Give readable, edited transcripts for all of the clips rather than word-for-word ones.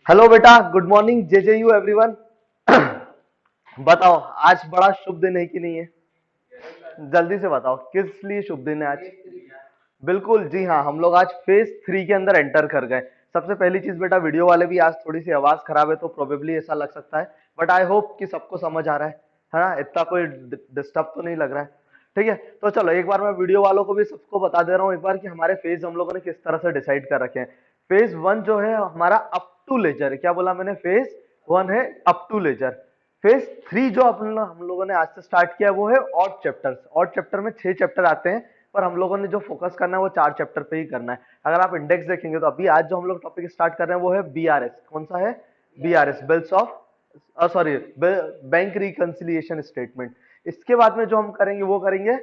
Hello बेटा, good morning J J you everyone. बताओ, आज बड़ा शुभ दिन है कि नहीं है? जल्दी से बताओ किस लिए शुभ दिन है आज? बिल्कुल जी हाँ, हम लोग आज फेज 3 के अंदर एंटर कर गए। सबसे पहली चीज बेटा, वीडियो वाले भी आज थोड़ी सी आवाज खराब है तो प्रोबेबली ऐसा लग सकता है, बट आई होप कि सबको समझ आ रहा है ना? इतना कोई डिस्टर्ब तो नहीं लग रहा है। ठीक है, तो चलो एक बार मैं वीडियो वालों को भी सबको बता दे रहा हूँ एक बार कि हमारे फेज हम लोगों ने किस तरह से डिसाइड कर रखे हैं। फेज 1 जो है हमारा अप टू लेजर है। क्या बोला मैंने? फेज 1 है अप टू लेजर। फेज 3 जो हम लोगों ने आज से स्टार्ट किया वो है ऑड चैप्टर्स। ऑड चैप्टर में 6 चैप्टर आते हैं, पर हम लोगों ने जो फोकस करना है वो 4 चैप्टर पे ही करना है। अगर आप इंडेक्स देखेंगे तो अभी आज जो हम लोग टॉपिक स्टार्ट कर रहे हैं वो है बीआरएस। कौन सा है? BRS, bills of sorry bank reconciliation statement. इसके बाद में जो हम करेंगे वो करेंगे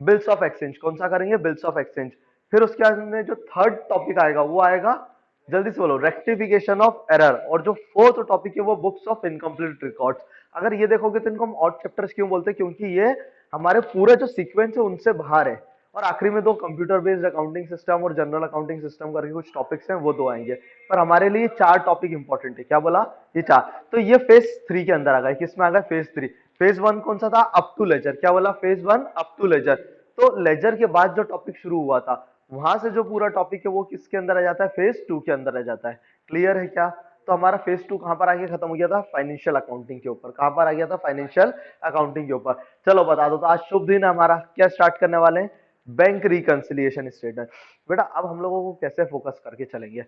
बिल्स ऑफ एक्सचेंज। कौन सा करेंगे? Bills of exchange. फिर उसके बाद में जो थर्ड टॉपिक आएगा वो आएगा, जल्दी से बोलो, रेक्टिफिकेशन ऑफ एरर। और जो फोर्थ टॉपिक है वो बुक्स ऑफ इनकम्प्लीट रिकॉर्ड्स। अगर ये देखोगे तो इनको हम ऑड चैप्टर्स क्यों बोलते हैं? क्योंकि ये हमारे पूरे जो सीक्वेंस है उनसे बाहर है। और आखिरी में दो कंप्यूटर बेस्ड अकाउंटिंग सिस्टम और जनरल अकाउंटिंग सिस्टम करके कुछ टॉपिक्स हैं, वो दो आएंगे। पर हमारे लिए चार टॉपिक इंपॉर्टेंट है। क्या बोला? ये चार। तो ये फेज 3 के अंदर आ गए। किसमें आ गए? फेज 3। फेज 1 कौन सा था? Up to ledger. क्या बोला? Phase 1 up to ledger. तो लेजर के बाद जो टॉपिक शुरू हुआ था वहां से जो पूरा टॉपिक है वो किसके अंदर आ जाता है? फेज 2 के अंदर आ जाता है। क्लियर है क्या? तो हमारा फेज 2 कहां पर आके खत्म हो गया था? फाइनेंशियल अकाउंटिंग के ऊपर। कहां पर आ गया था? फाइनेंशियल अकाउंटिंग के ऊपर। चलो बता दो, तो आज शुभ दिन है हमारा। क्या स्टार्ट करने वाले हैं? Bank reconciliation statement. बेटा अब हम लोगों को कैसे फोकस करके चलेंगे?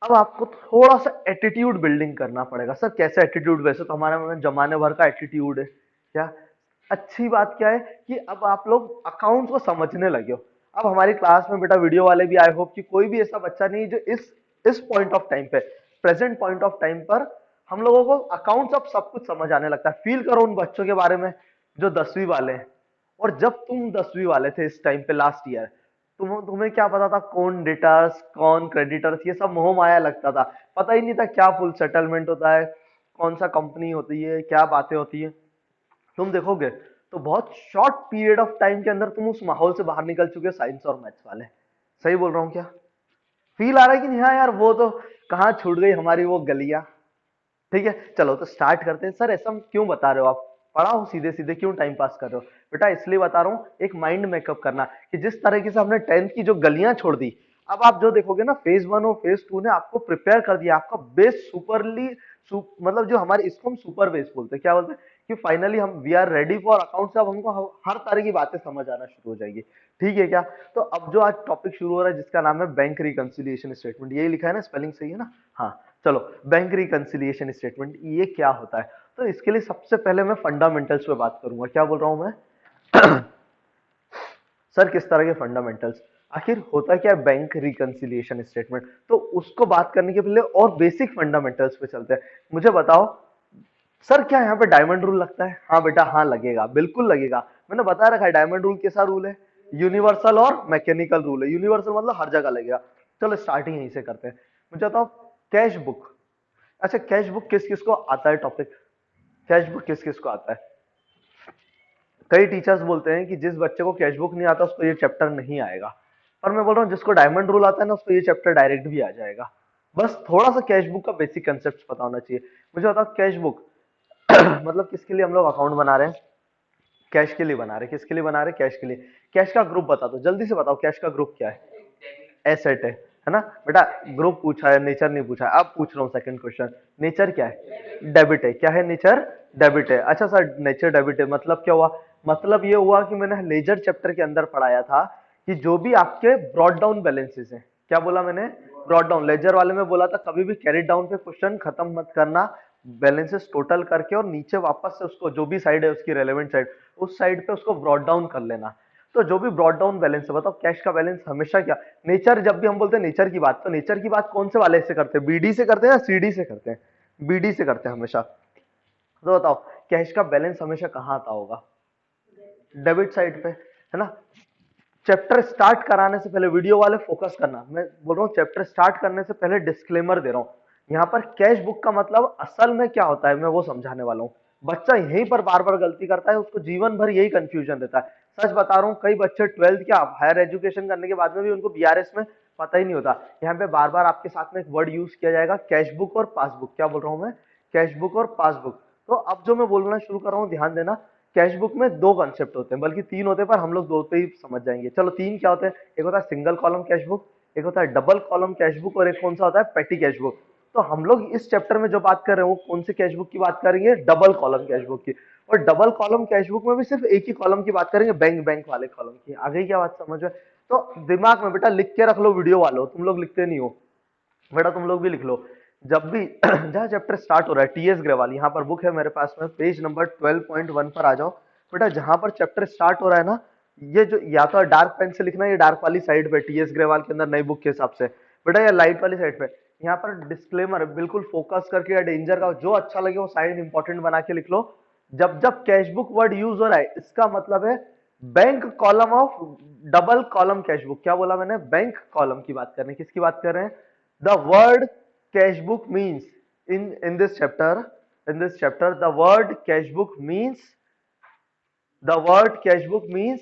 अब आपको थोड़ा सा एटीट्यूड बिल्डिंग करना पड़ेगा। सर कैसे एटीट्यूड? वैसे तो हमारे में जमाने भर का एटीट्यूड है। क्या अच्छी बात क्या है कि अब आप लोग अकाउंट्स को समझने लगे हो। अब हमारी क्लास में बेटा वीडियो वाले भी, आई होप कि कोई भी ऐसा बच्चा नहीं जो इस पॉइंट ऑफ टाइम पे, प्रेजेंट पॉइंट ऑफ टाइम पर हम लोगों को अकाउंट्स अब सब कुछ समझ आने लगता है। फील करो उन बच्चों के बारे में जो 10वीं वाले हैं। और जब तुम 10वीं वाले थे इस टाइम पे, लास्ट ईयर, तुम्हें क्या पता था कौन डेटर्स कौन क्रेडिटर्स? ये सब मोह माया लगता था। पता ही नहीं था क्या फुल सेटलमेंट होता है, कौन सा कंपनी होती है, क्या बातें होती है। तुम देखोगे तो बहुत शॉर्ट पीरियड ऑफ टाइम के अंदर तुम उस माहौल से बाहर निकल चुके हो, साइंस और मैथ्स वाले। सही बोल रहा हूँ क्या? फील आ रहा है कि नहीं? हाँ यार, वो तो कहाँ छूट गई हमारी वो गलियां। ठीक है, चलो तो स्टार्ट करते हैं। सर ऐसा क्यों बता रहे हो आप? पढ़ाओ सीधे सीधे, क्यों टाइम पास कर रहे हो? बेटा इसलिए बता रहा हूँ, एक माइंड मेकअप करना, कि जिस तरीके से हमने 10th की जो गलियां छोड़ दी, अब आप जो देखोगे ना, फेज 1 और फेज 2 ने आपको प्रिपेयर कर दिया। आपका बेस सुपरली मतलब जो हमारे, इसको हम सुपर बेस बोलते हैं। क्या बोलते हैं? कि फाइनली हम we are ready for account. से अब हमको हर तरह की बातें समझ आना शुरू हो जाएगी। ठीक है क्या? तो अब जो आज टॉपिक शुरू हो रहा है जिसका नाम है बैंक रिकंसिलिएशन स्टेटमेंट, यही लिखा है ना? स्पेलिंग सही है ना? हाँ। चलो, बैंक रिकंसिलिएशन स्टेटमेंट ये क्या होता है? तो इसके लिए सबसे पहले मैं फंडामेंटल्स पे बात करूंगा। क्या बोल रहा हूं मैं? सर किस तरह के फंडामेंटल्स? आखिर होता क्या है बैंक रिकंसिलिएशन स्टेटमेंट? तो उसको बात करने के पहले और बेसिक फंडामेंटल्स पे चलते हैं। मुझे बताओ सर, क्या यहाँ पे डायमंड रूल लगता है? हाँ बेटा, हाँ लगेगा, बिल्कुल लगेगा। मैंने बता रखा है डायमंड रूल कैसा रूल है। यूनिवर्सल और मैकेनिकल रूल है। यूनिवर्सल मतलब हर जगह लगेगा। चलो स्टार्टिंग यहीं से करते हैं। मुझे बताओ, कैश बुक। अच्छा, कैश बुक किस किस को आता है टॉपिक? कैश बुक किस किस को आता है? कई टीचर्स बोलते हैं कि जिस बच्चे को कैश बुक नहीं आता उसको ये चैप्टर नहीं आएगा। पर मैं बोल रहा हूँ जिसको डायमंड रूल आता है ना उसको ये चैप्टर डायरेक्ट भी आ जाएगा। बस थोड़ा सा कैश बुक का बेसिक कंसेप्ट पता होना चाहिए। मुझे बताओ, कैश बुक मतलब किसके लिए हम लोग अकाउंट बना रहे हैं? कैश के लिए बना रहे हैं। किसके लिए बना रहे हैं? कैश के लिए। कैश का ग्रुप बता दो, जल्दी से बताओ, कैश का ग्रुप क्या है? एसेट है ना बेटा? ग्रुप पूछा है, नेचर नहीं पूछा है। अब पूछ रहा हूँ सेकंड क्वेश्चन, नेचर क्या है? डेबिट है। क्या है? नेचर डेबिट है। अच्छा सर, नेचर डेबिट है मतलब क्या हुआ? मतलब ये हुआ कि मैंने लेजर चैप्टर के अंदर पढ़ाया था कि जो भी आपके ब्रॉड डाउन बैलेंसेस हैं, क्या बोला मैंने? Brought down. लेजर वाले में बोला था कभी भी कैरी डाउन पे क्वेश्चन खत्म मत करना, बैलेंसेस टोटल करके और नीचे वापस से उसको जो भी साइड है उसकी रेलेवेंट साइड, उस साइड पे उसको ब्रॉड डाउन कर लेना। तो जो भी ब्रॉड डाउन बैलेंस है, बताओ कैश का बैलेंस हमेशा क्या? नेचर, जब भी हम बोलते हैं नेचर की बात, तो नेचर की बात कौन से वाले से करते हैं? बीडी से करते हैं या सीडी से करते हैं? बीडी से करते हैं हमेशा। तो बताओ, कैश का बैलेंस हमेशा कहाँ आता होगा? डेबिट साइड पे, है ना? चैप्टर स्टार्ट कराने से पहले वीडियो वाले फोकस करना, मैं बोल रहा हूँ चैप्टर स्टार्ट करने से पहले डिस्क्लेमर दे रहा हूँ। यहाँ पर कैश बुक का मतलब असल में क्या होता है मैं वो समझाने वाला हूँ। बच्चा यहीं पर बार बार गलती करता है, उसको जीवन भर यही कंफ्यूजन रहता है। सच बता रहा हूँ, कई बच्चे 12th क्या हायर एजुकेशन करने के बाद में भी उनको बीआरएस में पता ही नहीं होता। यहाँ पे बार बार आपके साथ में एक वर्ड यूज किया जाएगा, कैश बुक और पासबुक। क्या बोल रहा हूँ मैं? कैश बुक और पासबुक। तो अब जो मैं बोलना शुरू कर रहा हूँ ध्यान देना, कैश बुक में दो कंसेप्ट होते हैं, बल्कि तीन होते हैं, पर हम लोग दो पे ही समझ जाएंगे। चलो तीन क्या होते हैं? एक होता है सिंगल कॉलम कैश बुक, एक होता है डबल कॉलम कैश बुक, और एक कौन सा होता है? पेटी कैश बुक। तो हम लोग इस चैप्टर में जो बात कर रहे हैं वो कौन से कैश बुक की बात करेंगे? डबल कॉलम कैश बुक की। और डबल कॉलम कैश बुक में भी सिर्फ एक ही कॉलम की बात करेंगे, बैंक वाले कॉलम की। आ गई क्या बात समझ में? तो दिमाग में बेटा लिख के रख लो, वीडियो वालों, तुम लोग लिखते नहीं हो बेटा, तुम लोग भी लिख लो। जब भी जहाँ चैप्टर स्टार्ट हो रहा है, टीएस ग्रेवाल, यहाँ पर बुक है मेरे पास में, पेज नंबर 12.1 पर आ जाओ बेटा। जहां पर चैप्टर स्टार्ट हो रहा है ना, ये जो या तो डार्क पेन से लिखना, ये डार्क वाली साइड पे टीएस ग्रेवाल के अंदर नई बुक के हिसाब से बेटा, या लाइट वाली साइड पे। यहाँ पर डिस्क्लेमर बिल्कुल फोकस करके, या डेंजर का जो अच्छा लगे वो साइड इंपॉर्टेंट बना के लिख लो। जब जब कैश बुक वर्ड यूज हो रहा है, इसका मतलब है bank column of double column cash book. क्या बोला मैंने? बैंक कॉलम की बात कर रहे हैं। किसकी बात कर रहे हैं? The word cash book means in this chapter the word cash book means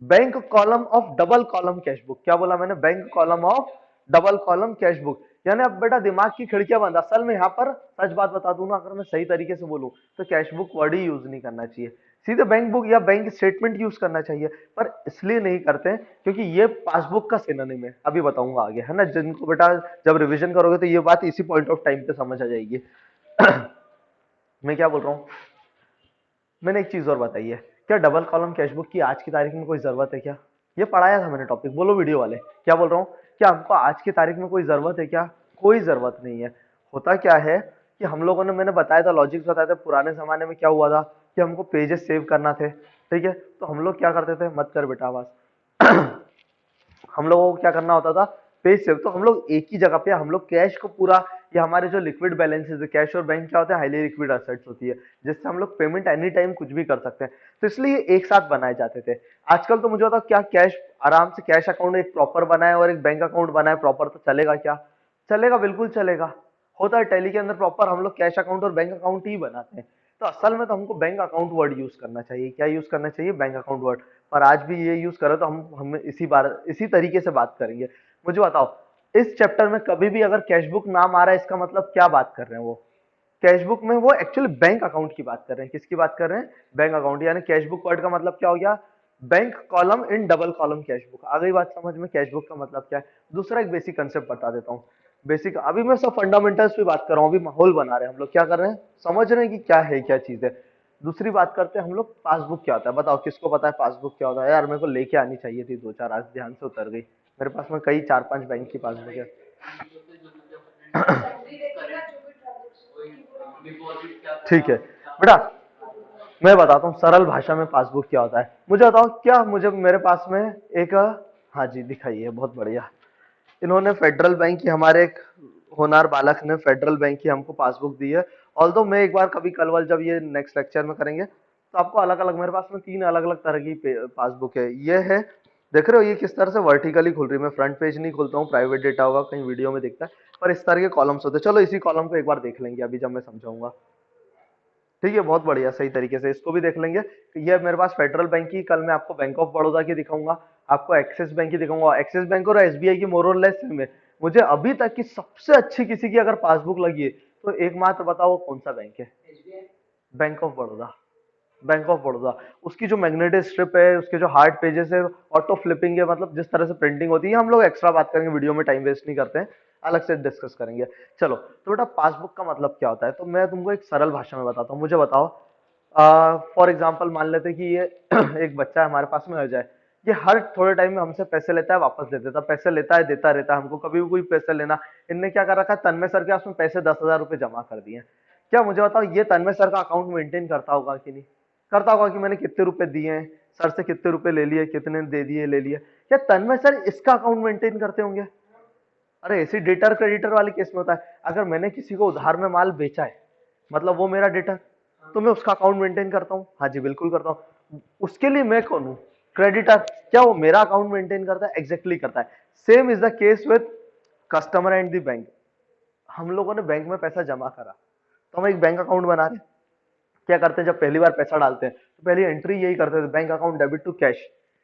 bank column of double column cash book. क्या बोला मैंने? Bank column of double column cash book. यानी अब बेटा दिमाग की खिड़कियां बंद। असल में यहाँ पर सच बात बता दूं ना, अगर मैं सही तरीके से बोलूं तो कैश बुक वर्ड ही यूज नहीं करना चाहिए, सीधे बैंक बुक या बैंक स्टेटमेंट यूज करना चाहिए। पर इसलिए नहीं करते हैं क्योंकि ये पासबुक का सिनोनिम है, अभी बताऊंगा आगे, है ना। जिनको बेटा जब रिवीजन करोगे तो ये बात इसी पॉइंट ऑफ टाइम पे समझ आ जाएगी। मैं क्या बोल रहा हूँ? मैंने एक चीज और बताई है, क्या डबल कॉलम कैश बुक की आज की तारीख में कोई जरूरत है क्या? ये पढ़ाया था मैंने टॉपिक, बोलो वीडियो वाले। क्या बोल रहा हूँ? क्या हमको आज की तारीख में कोई जरूरत है क्या? कोई जरूरत नहीं है। होता क्या है कि हम लोगों ने, मैंने बताया था, लॉजिक्स बताया था, पुराने जमाने में क्या हुआ था कि हमको पेजेस सेव करना थे, ठीक है। तो हम लोग क्या करते थे, मत कर बेटा आवाज। हम लोगों को क्या करना होता था? Page save. तो हम लोग एक ही जगह पे, हम लोग कैश को पूरा, ये हमारे जो लिक्विड बैलेंसेस है, कैश और बैंक क्या होते हैं? हाईली लिक्विड एसेट्स होती है, जिससे हम लोग पेमेंट एनी टाइम कुछ भी कर सकते हैं। तो इसलिए एक साथ बनाए जाते थे। आजकल तो मुझे बताओ, क्या कैश आराम से कैश अकाउंट एक प्रॉपर बनाए और एक बैंक अकाउंट बनाए प्रॉपर, तो चलेगा क्या? चलेगा, बिल्कुल चलेगा। होता है टैली के अंदर प्रॉपर, हम लोग कैश अकाउंट और बैंक अकाउंट ही बनाते हैं। तो असल में तो हमको बैंक अकाउंट वर्ड यूज करना चाहिए। क्या यूज करना चाहिए? Bank account word. पर आज भी ये यूज करो तो हम इसी तरीके से बात करेंगे। मुझे बताओ, इस चैप्टर में कभी भी अगर कैश बुक नाम आ रहा है, इसका मतलब क्या बात कर रहे हैं वो? कैश बुक में वो एक्चुअली बैंक अकाउंट की बात कर रहे हैं। किसकी बात कर रहे हैं? Bank account. यानी कैश बुक वर्ड का मतलब क्या हो गया? Bank column in double column cash book. आ गई बात समझ में? कैश बुक का मतलब क्या है। दूसरा एक बेसिक कंसेप्ट बता देता हूँ। बेसिक, अभी मैं सब फंडामेंटल्स पे बात कर रहा हूँ, अभी माहौल बना रहे हैं हम लोग, क्या कर रहे हैं, समझ रहे हैं कि क्या है क्या चीज है। दूसरी बात करते हैं हम लोग, पासबुक क्या होता है। बताओ किसको पता है पासबुक क्या होता है? यार मेरे को लेके आनी चाहिए थी दो चार, आज ध्यान से उतर गई। मेरे पास में कई 4-5 बैंक की पासबुक है। ठीक है बेटा, मैं बताता हूँ सरल भाषा में पासबुक क्या होता है। मुझे बताओ, क्या मुझे मेरे पास में एक, हाँ जी दिखाइए, बहुत बढ़िया। इन्होंने फेडरल बैंक की, हमारे एक होनार बालक ने फेडरल बैंक की हमको पासबुक दी है। ऑल्दो मैं एक बार कभी कल वल जब ये नेक्स्ट लेक्चर में करेंगे तो आपको अलग अलग, मेरे पास में 3 अलग अलग तरह की पासबुक है। ये है, देख रहे हो ये किस तरह से वर्टिकली खुल रही है। मैं फ्रंट पेज नहीं खोलता हूँ, प्राइवेट डेटा होगा कहीं वीडियो में दिखता है, पर इस तरह के कॉलम्स होते हैं। चलो इसी कॉलम को एक बार देख लेंगे अभी जब मैं समझाऊंगा। ठीक है, बहुत बढ़िया, सही तरीके से इसको भी देख लेंगे। ये मेरे पास फेडरल बैंक की, कल मैं आपको बैंक ऑफ बड़ौदा की दिखाऊंगा, आपको एक्सिस बैंक की दिखाऊंगा। एक्सिस बैंक और एसबीआई की मोर और लेस सेम है। मुझे अभी तक की सबसे अच्छी किसी की अगर पासबुक लगी है तो एकमात्र बताओ कौन सा बैंक है? Bank of Baroda. Bank of Baroda, उसकी जो मैग्नेटिक स्ट्रिप है, उसके जो हार्ड पेजेस है, ऑटो फ्लिपिंग है, मतलब जिस तरह से प्रिंटिंग होती है, हम लोग एक्स्ट्रा बात करेंगे वीडियो में, टाइम वेस्ट नहीं करते हैं, अलग से डिस्कस करेंगे। चलो तो बेटा पासबुक का मतलब क्या होता है, तो मैं तुमको एक सरल भाषा में बताता हूँ। मुझे बताओ, फॉर एग्जाम्पल मान लेते हैं कि ये एक बच्चा है हमारे पास में आ जाए, ये हर थोड़े टाइम में हमसे पैसे लेता है, वापस दे देता, पैसे लेता है देता रहता है, हमको कभी भी कोई पैसे लेना। इनने क्या कर रखा है, तन्मय सर के उसमें पैसे 10,000 रुपए जमा कर दिए। क्या मुझे बताओ, ये तन्मय सर का अकाउंट मेंटेन करता होगा कि नहीं करता होगा? कि मैंने कितने रुपए दिए हैं, सर से कितने रुपए ले लिए, कितने दे दिए, ले लिए। क्या तन्मय सर इसका अकाउंट मेंटेन करते होंगे? अरे ऐसी डेटर क्रेडिटर वाले केस में होता है, अगर मैंने किसी को उधार में माल बेचा है, मतलब वो मेरा डेटर, तो मैं उसका अकाउंट मेंटेन करता हूँ। हाँ जी बिल्कुल करता हूँ। उसके लिए मैं कौन हूँ? क्रेडिटर। क्या वो मेरा अकाउंट मेंटेन करता है? एग्जैक्टली करता है। Same is the case with customer and the bank. हम लोगों ने बैंक में पैसा जमा करा तो हम एक बैंक अकाउंट बना रहे हैं। क्या करते हैं, जब पहली बार पैसा डालते हैं तो पहली एंट्री यही करते थे, bank account debit to cash,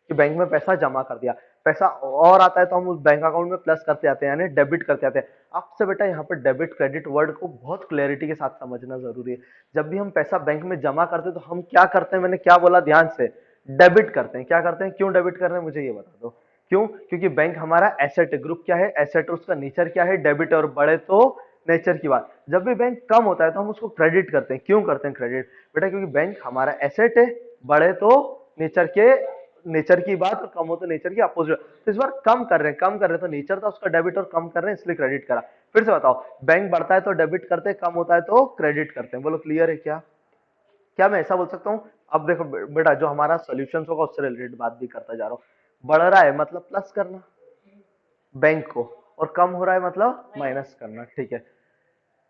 कि बैंक में पैसा जमा कर दिया। पैसा और आता है तो हम उस बैंक अकाउंट में प्लस करते जाते हैं, यानी डेबिट करते जाते हैं। आपसे बेटा यहाँ पर डेबिट क्रेडिट वर्ड को बहुत क्लैरिटी के साथ समझना जरूरी है। जब भी हम पैसा बैंक में जमा करते हैं तो हम क्या करते हैं, मैंने क्या बोला ध्यान से, डेबिट करते हैं। क्या करते हैं, क्यों डेबिट कर रहे हैं मुझे ये बता दो। क्यों? क्योंकि बैंक हमारा एसेट है। ग्रुप क्या है, एसेट। उसका नेचर क्या है, डेबिट। और बढ़े तो नेचर की बात, जब भी बैंक कम होता है तो हम उसको क्रेडिट करते हैं। क्यों करते हैं क्रेडिट बेटा? क्योंकि बैंक हमारा एसेट है, बढ़े तो नेचर के, नेचर की बात, और कम हो तो नेचर की अपोजिट। तो इस बार कम कर रहे हैं, कम कर रहे हैं तो नेचर था उसका डेबिट, और कम कर रहे हैं इसलिए क्रेडिट करा। फिर से बताओ, बैंक बढ़ता है तो डेबिट करते हैं, कम होता है तो क्रेडिट करते हैं। बोलो क्लियर है क्या? क्या मैं ऐसा बोल सकता हूँ? अब देखो बेटा, जो हमारा सोल्यूशन होगा उससे रिलेटेड बात भी करता जा रहा हूँ। बढ़ रहा है मतलब प्लस करना बैंक को, और कम हो रहा है मतलब माइनस करना। ठीक है,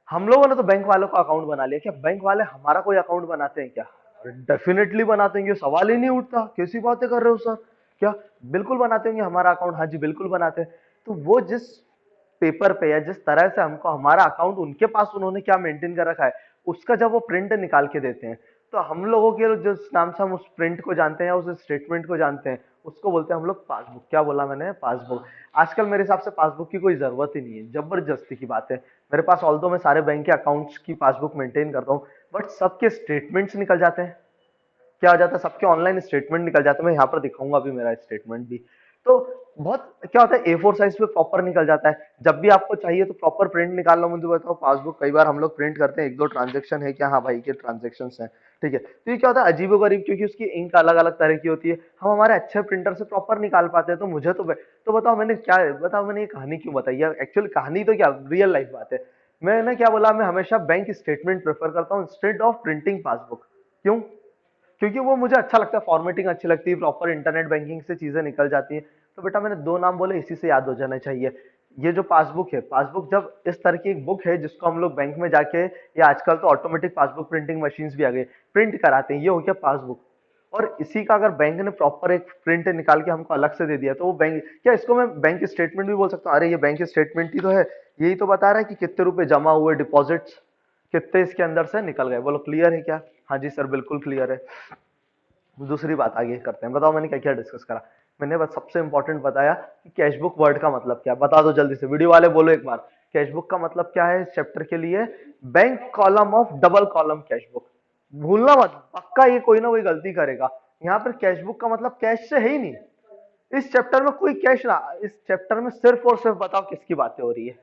हम लोगों ने तो बैंक वालों का अकाउंट बना लिया। क्या बैंक वाले हमारा कोई अकाउंट बनाते हैं क्या? डेफिनेटली बनाते हैं, ये सवाल ही नहीं उठता। कैसी बातें कर रहे हो सर? क्या बिल्कुल बनाते होंगे हमारा अकाउंट? हाँ जी बिल्कुल बनाते हैं। तो वो जिस पेपर पे या जिस तरह से हमको हमारा अकाउंट उनके पास उन्होंने क्या मेंटेन कर रखा है, उसका जब वो प्रिंट निकाल के देते हैं, तो हम लोगों के जिस नाम से हम उस प्रिंट को जानते हैं, उस स्टेटमेंट को जानते हैं, उसको बोलते हैं हम लोग पासबुक। क्या बोला मैंने? पासबुक। आजकल मेरे हिसाब से पासबुक की कोई जरूरत ही नहीं है, जबरदस्ती की बात है। मेरे पास ऑल्दो मैं सारे बैंक के अकाउंट्स की पासबुक मेंटेन करता हूँ, बट सबके स्टेटमेंट्स निकल जाते हैं। क्या हो जाता है, सबके ऑनलाइन स्टेटमेंट निकल जाते हैं। मैं यहाँ पर दिखाऊंगा अभी मेरा स्टेटमेंट भी। तो बहुत क्या होता है, A4 साइज पे प्रॉपर निकल जाता है। जब भी आपको चाहिए तो प्रॉपर प्रिंट निकाल लो। मुझे बताओ, पासबुक कई बार हम लोग प्रिंट करते हैं, एक दो ट्रांजेक्शन है क्या? हाँ भाई के ट्रांजेक्शन है। ठीक है, तो ये क्या होता है, अजीबोगरीब, क्योंकि उसकी इंक अलग अलग तरह की होती है। हम हमारे अच्छे प्रिंटर से प्रॉपर निकाल पाते हैं। तो मुझे तो बताओ मैंने क्या, बताओ मैंने ये कहानी क्यों बताई है? एक्चुअली कहानी तो क्या, रियल लाइफ बात है। मैंने क्या बोला, मैं हमेशा बैंक स्टेटमेंट प्रेफर करता हूँ इंस्टेड ऑफ प्रिंटिंग पासबुक। क्यों? क्योंकि वो मुझे अच्छा लगता है, फॉर्मेटिंग अच्छी लगती है, प्रॉपर इंटरनेट बैंकिंग से चीजें निकल जाती है। तो बेटा मैंने दो नाम बोले, इसी से याद हो जाना चाहिए। ये जो पासबुक है, पासबुक जब इस तरह की एक बुक है जिसको हम लोग बैंक में जाके, या आजकल तो ऑटोमेटिक पासबुक प्रिंटिंग मशीन्स भी आ गई, प्रिंट कराते हैं, ये हो गया पासबुक। और इसी का अगर बैंक ने प्रॉपर एक प्रिंट निकाल के हमको अलग से दे दिया, तो वो बैंक, क्या इसको मैं बैंक स्टेटमेंट भी बोल सकता हूँ? अरे ये बैंक स्टेटमेंट ही तो है, यही तो बता रहा है कि कितने रुपए जमा हुए, डिपॉजिट्स कितने इसके अंदर से निकल गए। बोलो क्लियर है क्या? हाँ जी सर बिल्कुल क्लियर है। दूसरी बात आगे करते हैं। बताओ मैंने क्या क्या डिस्कस करा? मैंने बस सबसे इंपॉर्टेंट बताया कि कैशबुक वर्ड का मतलब क्या है। बता दो जल्दी से, वीडियो वाले बोलो एक बार, कैशबुक का मतलब क्या है इस चैप्टर के लिए? Bank column of double column cashbook. भूलना मत, पक्का ये कोई ना कोई गलती करेगा। यहाँ पर कैशबुक का मतलब कैश से है ही नहीं। इस चैप्टर में कोई कैश ना, इस चैप्टर में सिर्फ और सिर्फ बताओ किसकी बातें हो रही है?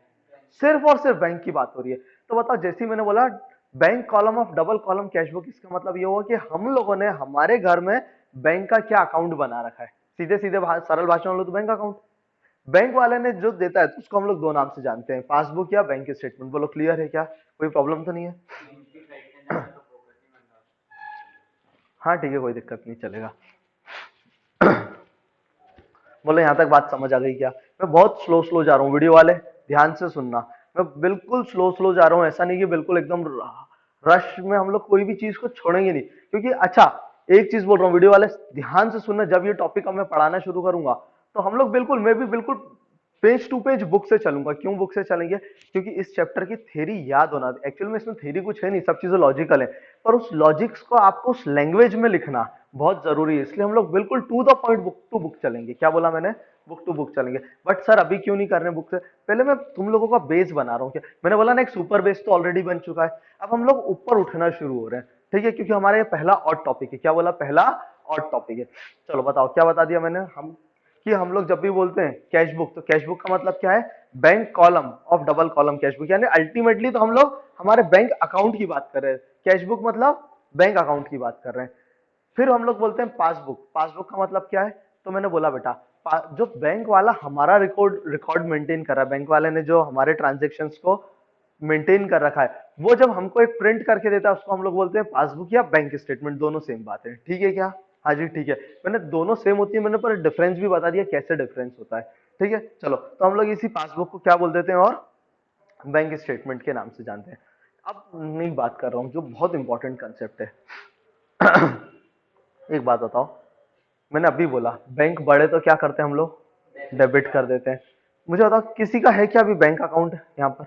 सिर्फ और सिर्फ बैंक की बात हो रही है। तो बताओ, जैसे ही मैंने बोला bank column of double column cashbook, इसका मतलब ये हुआ कि हम लोगों ने हमारे घर में बैंक का क्या अकाउंट बना रखा है। सीधे सीधे सरल भाषा में लो तो बैंक अकाउंट। बैंक वाले ने जो देता है तो उसको हम लोग दो नाम से जानते हैं, पासबुक या बैंक स्टेटमेंट। बोलो क्लियर है क्या? कोई प्रॉब्लम तो नहीं है? हाँ ठीक है, कोई दिक्कत नहीं, चलेगा। बोले यहाँ तक बात समझ आ गई क्या? मैं बहुत स्लो स्लो जा रहा हूँ, वीडियो वाले ध्यान से सुनना। मैं बिल्कुल स्लो स्लो जा रहा हूँ, ऐसा नहीं कि बिल्कुल एकदम रश में हम लोग कोई भी चीज को छोड़ेंगे नहीं। क्योंकि अच्छा, एक चीज बोल रहा हूँ वीडियो वाले, ध्यान से सुनना। जब ये टॉपिक अब मैं पढ़ाना शुरू करूंगा तो हम लोग बिल्कुल, मैं भी बिल्कुल पेज टू पेज बुक से चलूंगा। क्यों बुक से चलेंगे? क्योंकि इस चैप्टर की थ्योरी याद होना, एक्चुअल में इसमें थ्योरी कुछ है नहीं, सब चीजें लॉजिकल है, पर उस लॉजिक्स को आपको उस लैंग्वेज में लिखना बहुत जरूरी है। इसलिए हम लोग बिल्कुल to the point book to book चलेंगे। क्या बोला मैंने? बुक टू बुक चलेंगे। बट सर अभी क्यों नहीं कर रहे बुक से? पहले मैं तुम लोगों का बेस बना रहा हूँ। क्या मैंने बोला ना, एक सुपर बेस तो ऑलरेडी बन चुका है, अब हम लोग ऊपर उठना शुरू हो रहे हैं। ठीक है, क्योंकि हमारा ये पहला और टॉपिक है। क्या बोला? पहला और टॉपिक है। चलो बताओ क्या बता दिया मैंने, हम कि हम लोग जब भी बोलते हैं कैशबुक, तो कैशबुक का मतलब क्या है? Bank column of double column cashbook. यानी अल्टीमेटली तो हम लोग हमारे बैंक अकाउंट की बात कर रहे हैं, कैशबुक मतलब बैंक अकाउंट की बात कर रहे हैं। फिर हम लोग बोलते हैं पासबुक। पासबुक का मतलब क्या है? तो मैंने बोला बेटा, जो बैंक वाला हमारा रिकॉर्ड रिकॉर्ड मेंटेन कर रहा है, बैंक वाले ने जो हमारे ट्रांजेक्शन्स को मेंटेन कर रखा है, वो जब हमको एक प्रिंट करके देता है उसको हम लोग बोलते हैं पासबुक या बैंक स्टेटमेंट। दोनों सेम बात है, ठीक है क्या? हाँ जी ठीक है। मैंने दोनों सेम होती है, मैंने पर डिफरेंस भी बता दिया कैसे डिफरेंस होता है। ठीक है, चलो तो हम लोग इसी पासबुक को क्या बोल देते हैं और बैंक स्टेटमेंट के नाम से जानते हैं। अब नहीं बात कर रहा हूं जो बहुत इंपॉर्टेंट कंसेप्ट है। एक बात बताओ, मैंने अभी बोला बैंक बढ़े तो क्या करते हैं हम लोग? डेबिट कर देते हैं। मुझे बताओ, किसी का है क्या अभी बैंक अकाउंट यहाँ पर?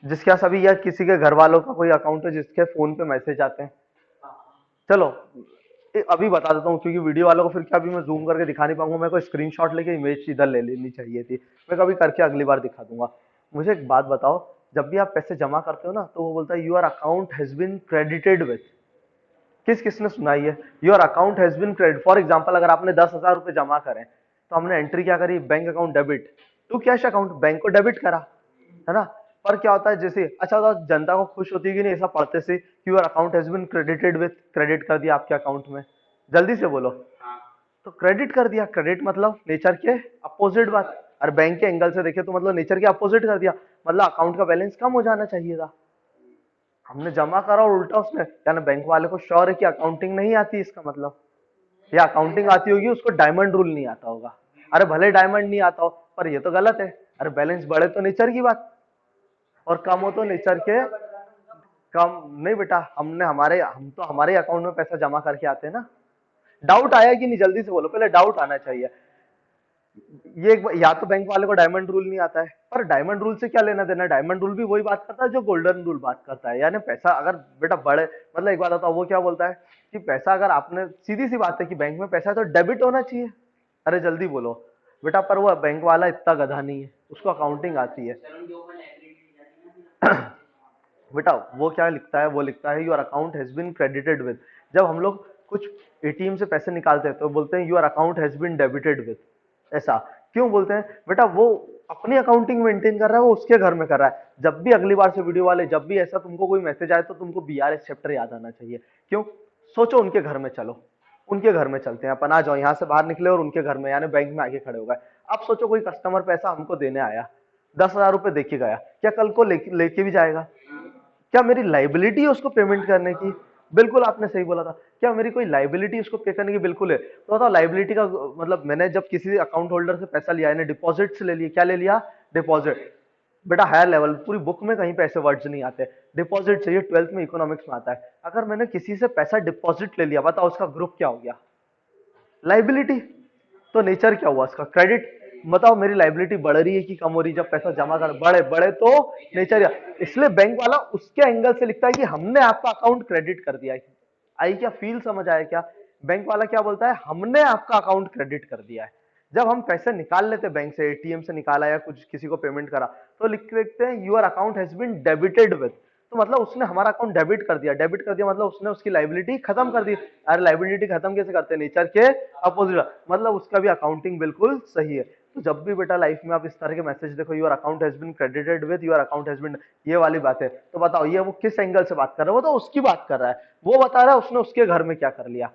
जिसके पास अभी, या किसी के घर वालों का कोई अकाउंट है जिसके फोन पे मैसेज आते हैं? चलो अभी बता देता हूँ क्योंकि वीडियो वालों को फिर क्या, अभी मैं जूम करके दिखा नहीं पाऊंगा, मेरे को स्क्रीनशॉट लेके इमेज इधर ले लेनी चाहिए थी। मैं कभी करके अगली बार दिखा दूंगा। मुझे एक बात बताओ, जब भी आप पैसे जमा करते हो ना, तो वो बोलता है your account has been credited with, किस किसने सुनाई है, your account has been credit. For example अगर आपने 10,000 रुपए जमा करें, तो हमने एंट्री क्या करी, bank account debit to cash account, bank को डेबिट करा, है ना। पर क्या होता है, जैसे अच्छा होता है, जनता को खुश होती है कि नहीं ऐसा पढ़ते से, your account has been credited with, credit कर दिया आपके अकाउंट में, जल्दी से बोलो। तो क्रेडिट कर दिया, क्रेडिट मतलब नेचर के अपोजिट बात। और बैंक के एंगल से देखे तो मतलब नेचर के अपोजिट कर दिया, मतलब अकाउंट का बैलेंस कम हो जाना चाहिए था। हमने जमा करा और उल्टा उसने, यानी बैंक वाले को श्योर है कि अकाउंटिंग नहीं आती, इसका मतलब, या अकाउंटिंग आती होगी उसको डायमंड रूल नहीं आता होगा। अरे भले डायमंड नहीं आता हो, पर ये तो गलत है। अरे बैलेंस बढ़े तो नेचर की बात, और कम हो तो नेचर के, कम नहीं बेटा, हम तो हमारे अकाउंट में पैसा जमा करके आते हैं ना। डाउट आया कि नहीं, जल्दी से बोलो, पहले डाउट आना चाहिए। ये या तो बैंक वाले को डायमंड रूल नहीं आता है, पर डायमंड रूल से क्या लेना देना, डायमंड रूल भी वही बात करता है जो गोल्डन रूल बात करता है। यानी पैसा अगर बेटा बड़े, मतलब एक बात बताओ, वो क्या बोलता है कि पैसा अगर आपने, सीधी सी बात है कि बैंक में पैसा है तो डेबिट होना चाहिए। अरे जल्दी बोलो बेटा, पर वो बैंक वाला इतना गधा नहीं है, उसको अकाउंटिंग आती है। बेटा वो क्या लिखता है, वो लिखता है your account has been credited with. जब हम लोग कुछ एटीएम से पैसे निकालते हैं तो बोलते हैं your account has been debited with. ऐसा क्यों बोलते हैं बेटा, वो अपनी अकाउंटिंग मेंटेन कर रहा है, वो उसके घर में कर रहा है। जब भी अगली बार से वीडियो वाले, जब भी ऐसा तुमको कोई मैसेज आए तो तुमको बीआरएस चैप्टर याद आना चाहिए। क्यों, सोचो उनके घर में चलो, उनके घर में चलते हैं अपन, आ जाओ यहाँ से बाहर निकले और उनके घर में यानी बैंक में आके खड़े हो गए। अब सोचो कोई कस्टमर पैसा हमको देने आया, 10,000 रुपए दे के गया, क्या कल को लेके भी जाएगा? क्या मेरी लाइबिलिटी है उसको पेमेंट करने की? बिल्कुल आपने सही बोला था, क्या मेरी कोई लाइबिलिटी उसको पे करने की? बिल्कुल है। तो बताओ लाइबिलिटी का मतलब, मैंने जब किसी अकाउंट होल्डर से पैसा लिया, यानी डिपॉजिट से ले लिया, क्या ले लिया? डिपॉजिट। बेटा हायर लेवल, पूरी बुक में कहीं पे ऐसे वर्ड्स नहीं आते, डिपॉजिट चाहिए, 12th में इकोनॉमिक्स में आता है। अगर मैंने किसी से पैसा डिपॉजिट ले लिया, बताओ उसका ग्रुप क्या हो गया? लाइबिलिटी। तो नेचर क्या हुआ इसका? क्रेडिट। बताओ मेरी लाइबिलिटी बढ़ रही है कि कम हो रही है जब पैसा जमा कर? बढ़े, बढ़े तो नेचर या, इसलिए बैंक वाला उसके एंगल से लिखता है कि हमने आपका अकाउंट क्रेडिट कर दिया है। आई क्या फील, समझ आया क्या? बैंक वाला क्या बोलता है, हमने आपका अकाउंट क्रेडिट कर दिया है। जब हम पैसे निकाल लेते बैंक से, एटीएम से निकाला या कुछ किसी को पेमेंट करा, तो लिख लिखते हैं your account has been debited with. तो मतलब उसने हमारा अकाउंट डेबिट कर दिया, डेबिट कर दिया मतलब उसने उसकी लाइबिलिटी खत्म कर दी। अरे लाइबिलिटी खत्म कैसे करते हैं? नेचर के अपोजिट, मतलब उसका भी अकाउंटिंग बिल्कुल सही है। तो जब भी बेटा लाइफ में आप इस तरह के मैसेज देखो, your account has been credited with, your account has been, ये वाली बात है, तो बताओ ये वो किस एंगल से बात कर रहा है? वो तो उसकी बात कर रहा है, वो बता रहा है उसने उसके घर में क्या कर लिया।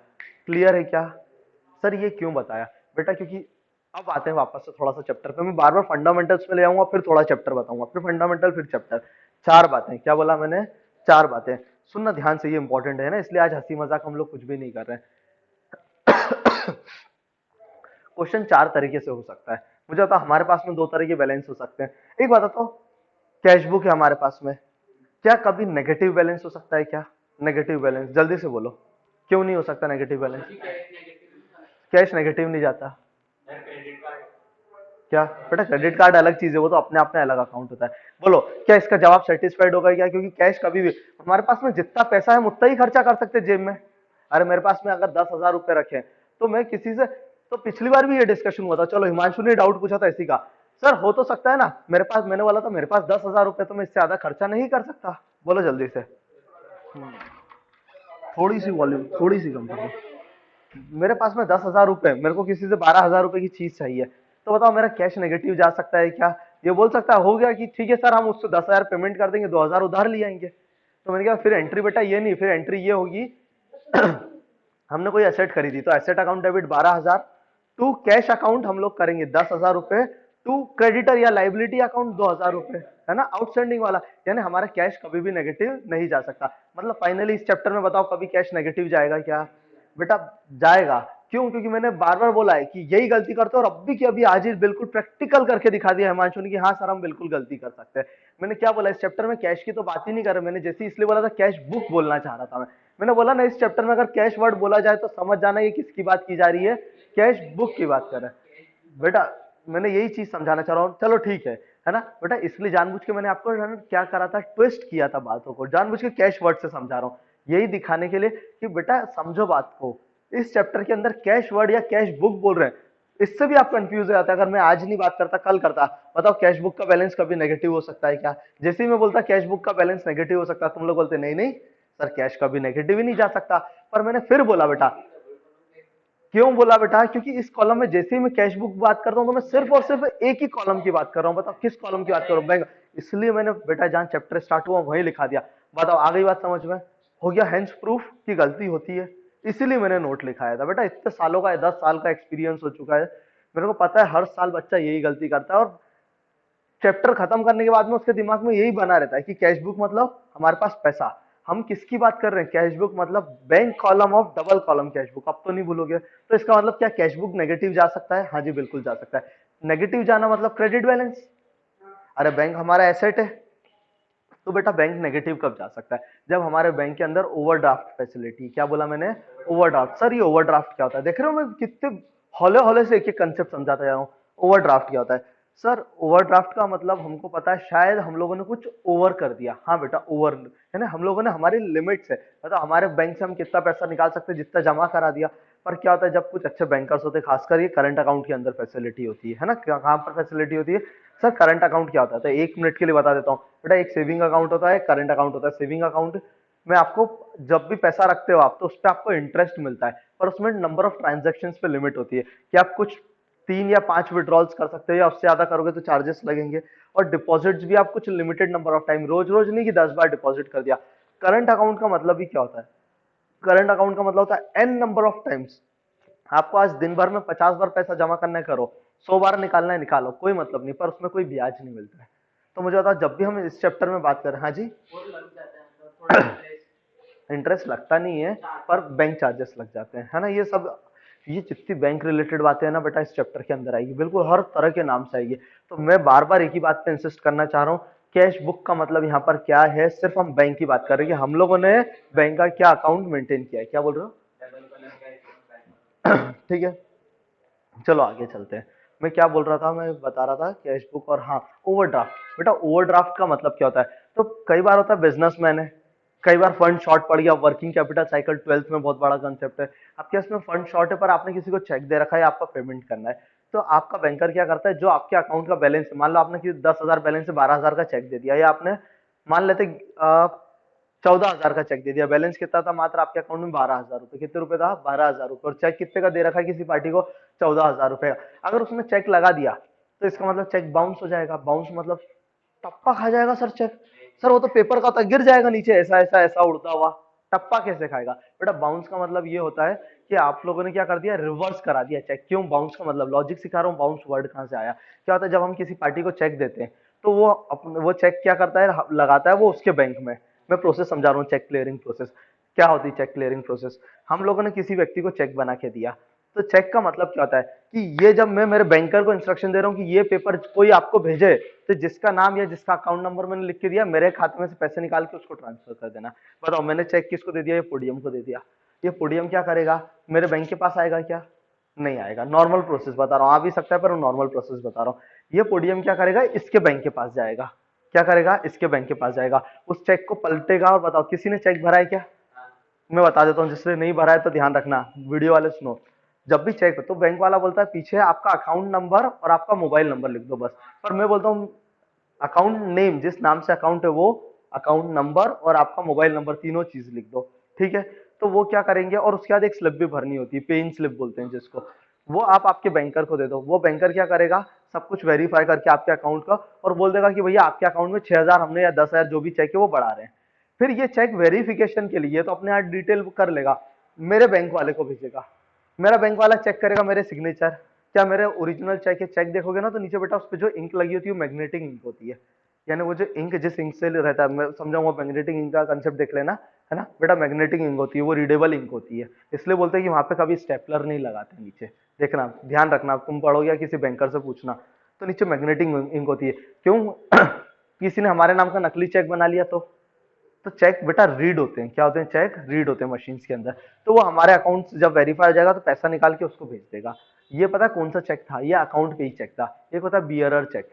क्लियर है क्या? सर ये क्यों बताया बेटा, क्योंकि अब आते हैं वापस से थोड़ा सा चैप्टर पे, मैं बार बार फंडामेंटल्स में ले आऊंगा, फिर थोड़ा चैप्टर बताऊंगा, फिर फंडामेंटल, फिर चैप्टर। चार बातें, क्या बोला मैंने? चार बातें। सुनना ध्यान से, ये इंपॉर्टेंट है ना, इसलिए आज हंसी मजाक हम लोग कुछ भी नहीं कर रहे हैं। क्वेश्चन चार तरीके से हो सकता है। मुझे पता हमारे पास में दो तरह के बैलेंस हो सकते हैं। एक बात बताओ, कैश बुक है हमारे पास में, क्या कभी नेगेटिव बैलेंस हो सकता है क्या? नेगेटिव बैलेंस, जल्दी से बोलो, क्यों नहीं हो सकता नेगेटिव बैलेंस? कैश नेगेटिव नहीं जाता। क्या बेटा, क्रेडिट कार्ड अलग चीज है, वो तो अपने आप में अलग अकाउंट होता है। बोलो क्या इसका जवाब सेटिस्फाइड होगा क्या? क्योंकि कैश कभी भी, हमारे पास में जितना पैसा है हम उतना ही खर्चा कर सकते हैं जेब में। अरे मेरे पास में अगर 10,000 रुपए रखे, तो मैं किसी से, तो पिछली बार भी ये डिस्कशन हुआ था, चलो हिमांशु ने डाउट पूछा था इसी का, सर हो तो सकता है ना मेरे पास, मैंने बोला था मेरे पास 10,000 रुपए, तो मैं इससे ज्यादा खर्चा नहीं कर सकता। बोलो जल्दी से। थोड़ी सी वॉल्यूम थोड़ी सी कम करो। मेरे पास में 10,000 रुपए, मेरे को किसी से 12,000 रुपए की चीज चाहिए, तो बताओ मेरा कैश नेगेटिव जा सकता है क्या? ये बोल सकता है हो गया कि ठीक है सर हम उससे 10,000 पेमेंट कर देंगे, 2,000 उधार ले आएंगे। तो मैंने कहा फिर एंट्री बेटा ये नहीं, फिर एंट्री ये होगी, हमने कोई एसेट खरीदी तो asset account debit 12,000, to cash account हम लोग करेंगे 10,000 रुपए, टू क्रेडिटर या लाइबिलिटी अकाउंट 2,000 रुपए, है ना, आउटस्टैंडिंग वाला। यानी हमारा कैश कभी भी नेगेटिव नहीं जा सकता। मतलब फाइनली इस चैप्टर में बताओ कभी कैश नेगेटिव जाएगा क्या? बेटा जाएगा। क्यों? क्योंकि मैंने बार बार बोला है कि यही गलती करते हो, और अब भी कि अभी आज ही बिल्कुल प्रैक्टिकल करके दिखा दिया हिमांशु ने कि हाँ सर हम बिल्कुल गलती कर सकते हैं। मैंने क्या बोला, इस चैप्टर में कैश की तो बात ही नहीं कर रहा, मैंने जैसे इसलिए बोला था कैश बुक बोलना चाह रहा था मैंने बोला ना इस चैप्टर में अगर कैश वर्ड बोला जाए तो समझ जाना ये किसकी बात की जा रही है, कैश बुक की बात कर रहे हैं बेटा। मैंने यही चीज समझाना चाह रहा हूँ, चलो ठीक है ना बेटा, इसलिए जानबूझ के मैंने आपको क्या करा था, ट्विस्ट किया था बातों को, जानबूझ के कैश वर्ड से समझा रहा हूँ, यही दिखाने के लिए कि बेटा समझो बात को, इस चैप्टर के अंदर कैश वर्ड या कैश बुक बोल रहे हैं, इससे भी आप कंफ्यूज हो जाता है। अगर मैं आज नहीं बात करता कल करता, बताओ कैश बुक का बैलेंस कभी नेगेटिव हो सकता है क्या? जैसे ही मैं बोलता कैश बुक का बैलेंस नेगेटिव हो सकता है, तुम लोग बोलते नहीं नहीं सर कैश कभी नेगेटिव ही नहीं जा सकता। पर मैंने फिर बोला बेटा, क्यों बोला बेटा? क्योंकि इस कॉलम में जैसे ही मैं कैश बुक बात करता हूं तो मैं सिर्फ और सिर्फ एक ही कॉलम की बात कर रहा हूं। बताओ किस कॉलम की बात कर रहा हूं? बैंक। इसलिए मैंने बेटा जहां चैप्टर स्टार्ट हुआ वहीं लिखा दिया। बताओ आ गई बात समझ में? हो गया हैंड्स प्रूफ की गलती होती है, इसीलिए मैंने नोट लिखाया था। बेटा इतने सालों का 10 साल का एक्सपीरियंस हो चुका है, मेरे को पता है हर साल बच्चा यही गलती करता है। और चैप्टर खत्म करने के बाद में उसके दिमाग में यही बना रहता है कि कैश बुक मतलब हमारे पास पैसा। हम किसकी बात कर रहे हैं? कैश बुक मतलब bank column of double column cash book. अब तो नहीं भूलोगे? तो इसका मतलब क्या कैश बुक नेगेटिव जा सकता है? हाँ जी बिल्कुल जा सकता है। नेगेटिव जाना मतलब क्रेडिट बैलेंस। अरे बैंक हमारा एसेट है, तो बेटा बैंक नेगेटिव कब जा सकता है? जब हमारे बैंक के अंदर ओवरड्राफ्ट फैसिलिटी। क्या बोला मैंने? ओवरड्राफ्ट। सर ये ओवरड्राफ्ट क्या होता है? देख रहे हो मैं कितने हौले हौले से एक एक कंसेप्ट समझाता जा रहा हूँ। ओवरड्राफ्ट क्या होता है? सर ओवरड्राफ्ट का मतलब हमको पता है, शायद हम लोगों ने कुछ ओवर कर दिया। हाँ बेटा ओवर है ना, हम लोगों ने हमारी लिमिट से, मतलब हमारे बैंक से हम कितना पैसा निकाल सकते हैं जितना जमा करा दिया। पर क्या होता है जब कुछ अच्छे बैंकर्स होते हैं, खासकर ये करंट अकाउंट के अंदर फैसिलिटी होती है ना, कहाँ पर फैसिलिटी होती है? सर करंट अकाउंट क्या होता है? तो एक मिनट के लिए बता देता हूँ बेटा। एक सेविंग अकाउंट होता है, करंट अकाउंट होता है। सेविंग अकाउंट में आपको जब भी पैसा रखते हो आप, तो उस पर आपको इंटरेस्ट मिलता है, पर उसमें नंबर ऑफ ट्रांजेक्शन पे लिमिट होती है कि आप कुछ 3 या 5 विड्रॉल्स कर सकते हो, या उससे ज्यादा करोगे तो चार्जेस लगेंगे। और डिपॉजिट्स भी आप कुछ लिमिटेड नंबर ऑफ टाइम, रोज रोज नहीं कि 10 बार डिपॉजिट कर दिया। करंट अकाउंट का मतलब ही क्या होता है? करंट अकाउंट का मतलब होता है एन नंबर ऑफ टाइम्स। आपको आज दिन भर में 50 बार पैसा जमा करना है, करो। 100 बार निकालना है, निकालो, कोई मतलब नहीं, पर उसमें कोई ब्याज नहीं मिलता है। तो मुझे बताओ जब भी हम इस चैप्टर में बात करें, हाँ जी इंटरेस्ट लगता नहीं है, पर बैंक चार्जेस लग जाते हैं, है ना। ये सब, ये जितनी बैंक रिलेटेड बातें हैं ना बेटा, इस चैप्टर के अंदर आएगी, बिल्कुल हर तरह के नाम से आएगी। तो मैं बार बार एक ही बात पे इंसिस्ट करना चाह रहा हूँ, कैश बुक का मतलब यहाँ पर क्या है? सिर्फ हम बैंक की बात कर रहे हैं कि हम लोगों ने बैंक का क्या अकाउंट मेंटेन किया है। क्या बोल रहे हो? ठीक है, चलो आगे चलते हैं। मैं क्या बोल रहा था? मैं बता रहा था कैश बुक और हाँ ओवरड्राफ्ट। बेटा ओवरड्राफ्ट का मतलब क्या होता है? तो कई बार होता है बिजनेसमैन है, कई बार फंड शॉर्ट पड़ गया। वर्किंग कैपिटल साइकिल 12th में बहुत बड़ा कंसेप्ट है। आपके इसमें फंड शॉर्ट है, पर आपने किसी को चेक दे रखा है, आपका पेमेंट करना है। तो आपका बैंकर क्या करता है, जो आपके अकाउंट का बैलेंस है, मान लो आपने किसी 10,000 बैलेंस से 12,000 का चेक दे दिया, या आपने मान लेते 14,000 का चेक दे दिया। बैलेंस कितना था? मात्र आपके अकाउंट में 12,000 रुपए। कितने रुपए था? 12,000 रुपए। और चेक कितने का दे रखा है किसी पार्टी को? 14,000 रुपए का। अगर उसने चेक लगा दिया तो इसका मतलब चेक बाउंस हो जाएगा। बाउंस मतलब टप्पा खा जाएगा सर चेक। सर वो तो पेपर का होता है, गिर जाएगा नीचे ऐसा ऐसा ऐसा उड़ता हुआ। टप्पा कैसे खाएगा? बेटा बाउंस का मतलब ये होता है कि आप लोगों ने क्या कर दिया, रिवर्स करा दिया चेक। क्यों? बाउंस का मतलब लॉजिक सिखा रहा हूँ, बाउंस वर्ड कहां से आया। क्या होता है जब हम किसी पार्टी को चेक देते हैं, तो वो चेक क्या करता है, लगाता है वो उसके बैंक में। मैं प्रोसेस समझा रहा हूँ, चेक क्लियरिंग प्रोसेस। क्या होती है चेक क्लियरिंग प्रोसेस? हम लोगों ने किसी व्यक्ति को चेक बना के दिया, तो चेक का मतलब क्या होता है कि ये जब मैं मेरे बैंकर को इंस्ट्रक्शन दे रहा हूँ कि ये पेपर कोई आपको भेजे, तो जिसका नाम या जिसका अकाउंट नंबर मैंने लिख के दिया, मेरे खाते में से पैसे निकाल के उसको ट्रांसफर कर देना। बताओ मैंने चेक किसको दे दिया? ये पोडियम को दे दिया। ये पोडियम क्या करेगा? मेरे बैंक के पास आएगा क्या? नहीं आएगा। नॉर्मल प्रोसेस बता रहा हूँ, आ भी सकता है पर नॉर्मल प्रोसेस बता रहा हूँ। ये पोडियम क्या करेगा? इसके बैंक के पास जाएगा। क्या करेगा? इसके बैंक के पास जाएगा, उस चेक को पलटेगा। और बताओ किसी ने चेक भरा है क्या? मैं बता देता हूँ, जिसने नहीं भरा है तो ध्यान रखना, वीडियो वाले सुनो। जब भी चेक, तो बैंक वाला बोलता है पीछे आपका अकाउंट नंबर और आपका मोबाइल नंबर लिख दो बस। पर मैं बोलता हूँ अकाउंट नेम, जिस नाम से अकाउंट है वो अकाउंट नंबर और आपका मोबाइल नंबर, तीनों चीज लिख दो। ठीक है, तो वो क्या करेंगे, और उसके बाद एक स्लिप भी भरनी होती है, पेन स्लिप बोलते हैं जिसको। वो आप आपके बैंकर को दे दो। वो बैंकर क्या करेगा, सब कुछ वेरीफाई करके आपके अकाउंट का, और बोल देगा कि भैया आपके अकाउंट में 6,000 हमने या 10,000 जो भी चेक है वो बढ़ा रहे हैं। फिर ये चेक वेरिफिकेशन के लिए तो अपने यहाँ डिटेल कर लेगा, मेरे बैंक वाले को भेजेगा। मेरा बैंक वाला चेक करेगा मेरे सिग्नेचर, क्या मेरे ओरिजिनल चेक है। चेक देखोगे ना तो नीचे बेटा उस पर जो इंक लगी होती है मैग्नेटिक इंक होती है। यानी वो जो इंक जिस इंक से रहता है, मैं समझाऊंगा, मैग्नेटिक इंक का कंसेप्ट देख लेना, है ना बेटा। मैग्नेटिक इंक होती है, वो रीडेबल इंक होती है, इसलिए बोलते हैं कि वहां पे कभी स्टेपलर नहीं लगाते नीचे। देखना, ध्यान रखना, तुम पढ़ोगे या किसी बैंकर से पूछना, तो नीचे मैग्नेटिक इंक होती है। क्यों? किसी ने हमारे नाम का नकली चेक बना लिया तो चेक बेटा रीड होते हैं। क्या होते हैं? चेक रीड होते हैं मशीन के अंदर। तो वो हमारे अकाउंट से जब वेरीफाई हो जाएगा तो पैसा निकाल के उसको भेज देगा। ये पता है कौन सा चेक था? ये अकाउंट पे ही चेक था। एक होता है बियरर चेक।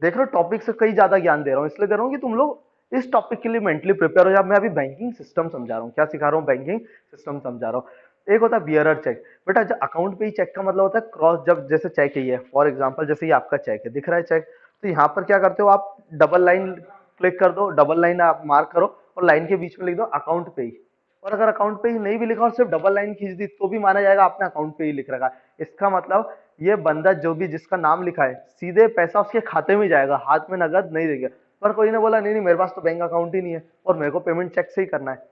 देख रहे हो, टॉपिक से कई ज्यादा ज्ञान दे रहा हूँ, इसलिए दे रहा हूँ कि तुम लोग इस टॉपिक के लिए मेंटली प्रिपेयर हो जाओ। मैं अभी बैंकिंग सिस्टम समझा रहा हूँ। क्या सिखा रहा हूँ? बैंकिंग सिस्टम समझा रहा हूँ। एक होता है बियरर चेक। बेटा जब अकाउंट पे ही चेक का मतलब होता है क्रॉस, जब जैसे चेक ही है फॉर एग्जांपल, जैसे ये आपका चेक है, दिख रहा है चेक, तो यहाँ पर क्या करते हो आप, डबल लाइन क्लिक कर दो, डबल लाइन आप मार्क करो और लाइन के बीच में लिख दो अकाउंट पे ही। और अगर अकाउंट पे ही नहीं भी लिखा और सिर्फ डबल लाइन खींच दी तो भी माना जाएगा आपने अकाउंट पे ही लिख रखा है। इसका मतलब ये बंदा जो भी जिसका नाम लिखा है सीधे पैसा उसके खाते में जाएगा, हाथ में नगद नहीं देगा। पर कोई ने बोला नहीं नहीं मेरे पास तो बैंक अकाउंट ही नहीं है और मेरे को पेमेंट चेक से ही करना है,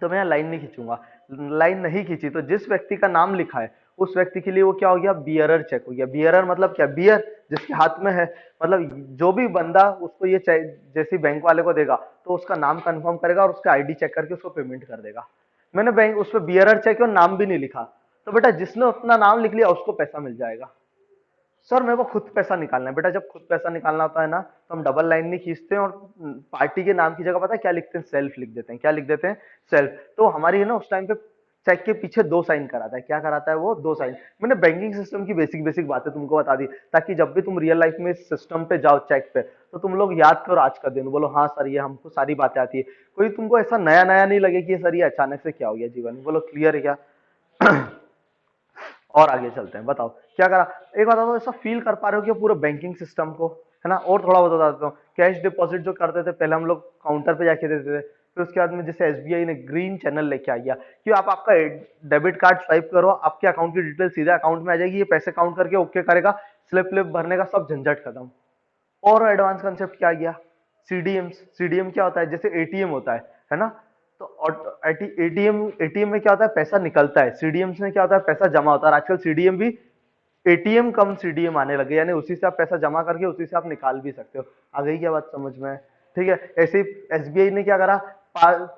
तो मैं यहाँ लाइन नहीं खींचूंगा। लाइन नहीं खींची तो जिस व्यक्ति का नाम लिखा है उस व्यक्ति के लिए वो क्या हो गया, बियरर चेक हो गया। बियरर मतलब क्या, बियर जिसके हाथ में है, मतलब जो भी बंदा उसको ये जैसे बैंक वाले को देगा तो उसका नाम कंफर्म करेगा और उसका आईडी चेक करके उसको पेमेंट कर देगा। मैंने बैंक उस पर बियरर चेक और नाम भी नहीं लिखा, तो बेटा जिसने अपना नाम लिख लिया उसको पैसा मिल जाएगा। सर मेरे को खुद पैसा निकालना है। बेटा जब खुद पैसा निकालना होता है ना तो हम डबल लाइन नहीं खींचते हैं और पार्टी के नाम की जगह पता है क्या लिखते हैं, सेल्फ लिख देते हैं। क्या लिख देते हैं, सेल्फ। तो हमारी है ना उस टाइम पे चेक के पीछे 2 साइन कराता है। क्या कराता है वो, 2 साइन। मैंने बैंकिंग सिस्टम की बेसिक बेसिक बातें तुमको बता दी ताकि जब भी तुम रियल लाइफ में इस सिस्टम पे जाओ चेक पे तो तुम लोग याद करो आज का दिन, बोलो हाँ सर ये हमको सारी बातें आती है। कोई तुमको ऐसा नया नया नहीं लगे कि सर ये अचानक से क्या हो गया जीवन में। बोलो क्लियर है क्या? और आगे चलते हैं, बताओ क्या करा। एक बात बताओ, ऐसा फील कर पा रहे हो कि पूरे बैंकिंग सिस्टम को, है ना। और थोड़ा बता देता हूँ, कैश डिपॉजिट जो करते थे पहले हम लोग काउंटर पे जाके देते थे, फिर उसके बाद में जैसे एसबीआई ने ग्रीन चैनल लेके आ गया कि आप आपका डेबिट कार्ड स्वाइप करो, आपके अकाउंट की डिटेल सीधे अकाउंट में आ जाएगी, ये पैसे काउंट करके ओके करेगा, स्लिप स्लिप भरने का सब झंझट खत्म। और एडवांस कंसेप्ट क्या आ गया, सीडीएम। सीडीएम क्या होता है, जैसे एटीएम होता है ना। तो एटीएम एटीएम में क्या होता है, पैसा निकलता है। सीडीएम में क्या होता है, पैसा जमा होता है। और आजकल सीडीएम भी एटीएम कम सीडीएम आने लगे, यानी उसी से आप पैसा जमा करके उसी से आप निकाल भी सकते हो। आ गई क्या बात समझ में? ठीक है। ऐसे ही एसबीआई ने क्या करा,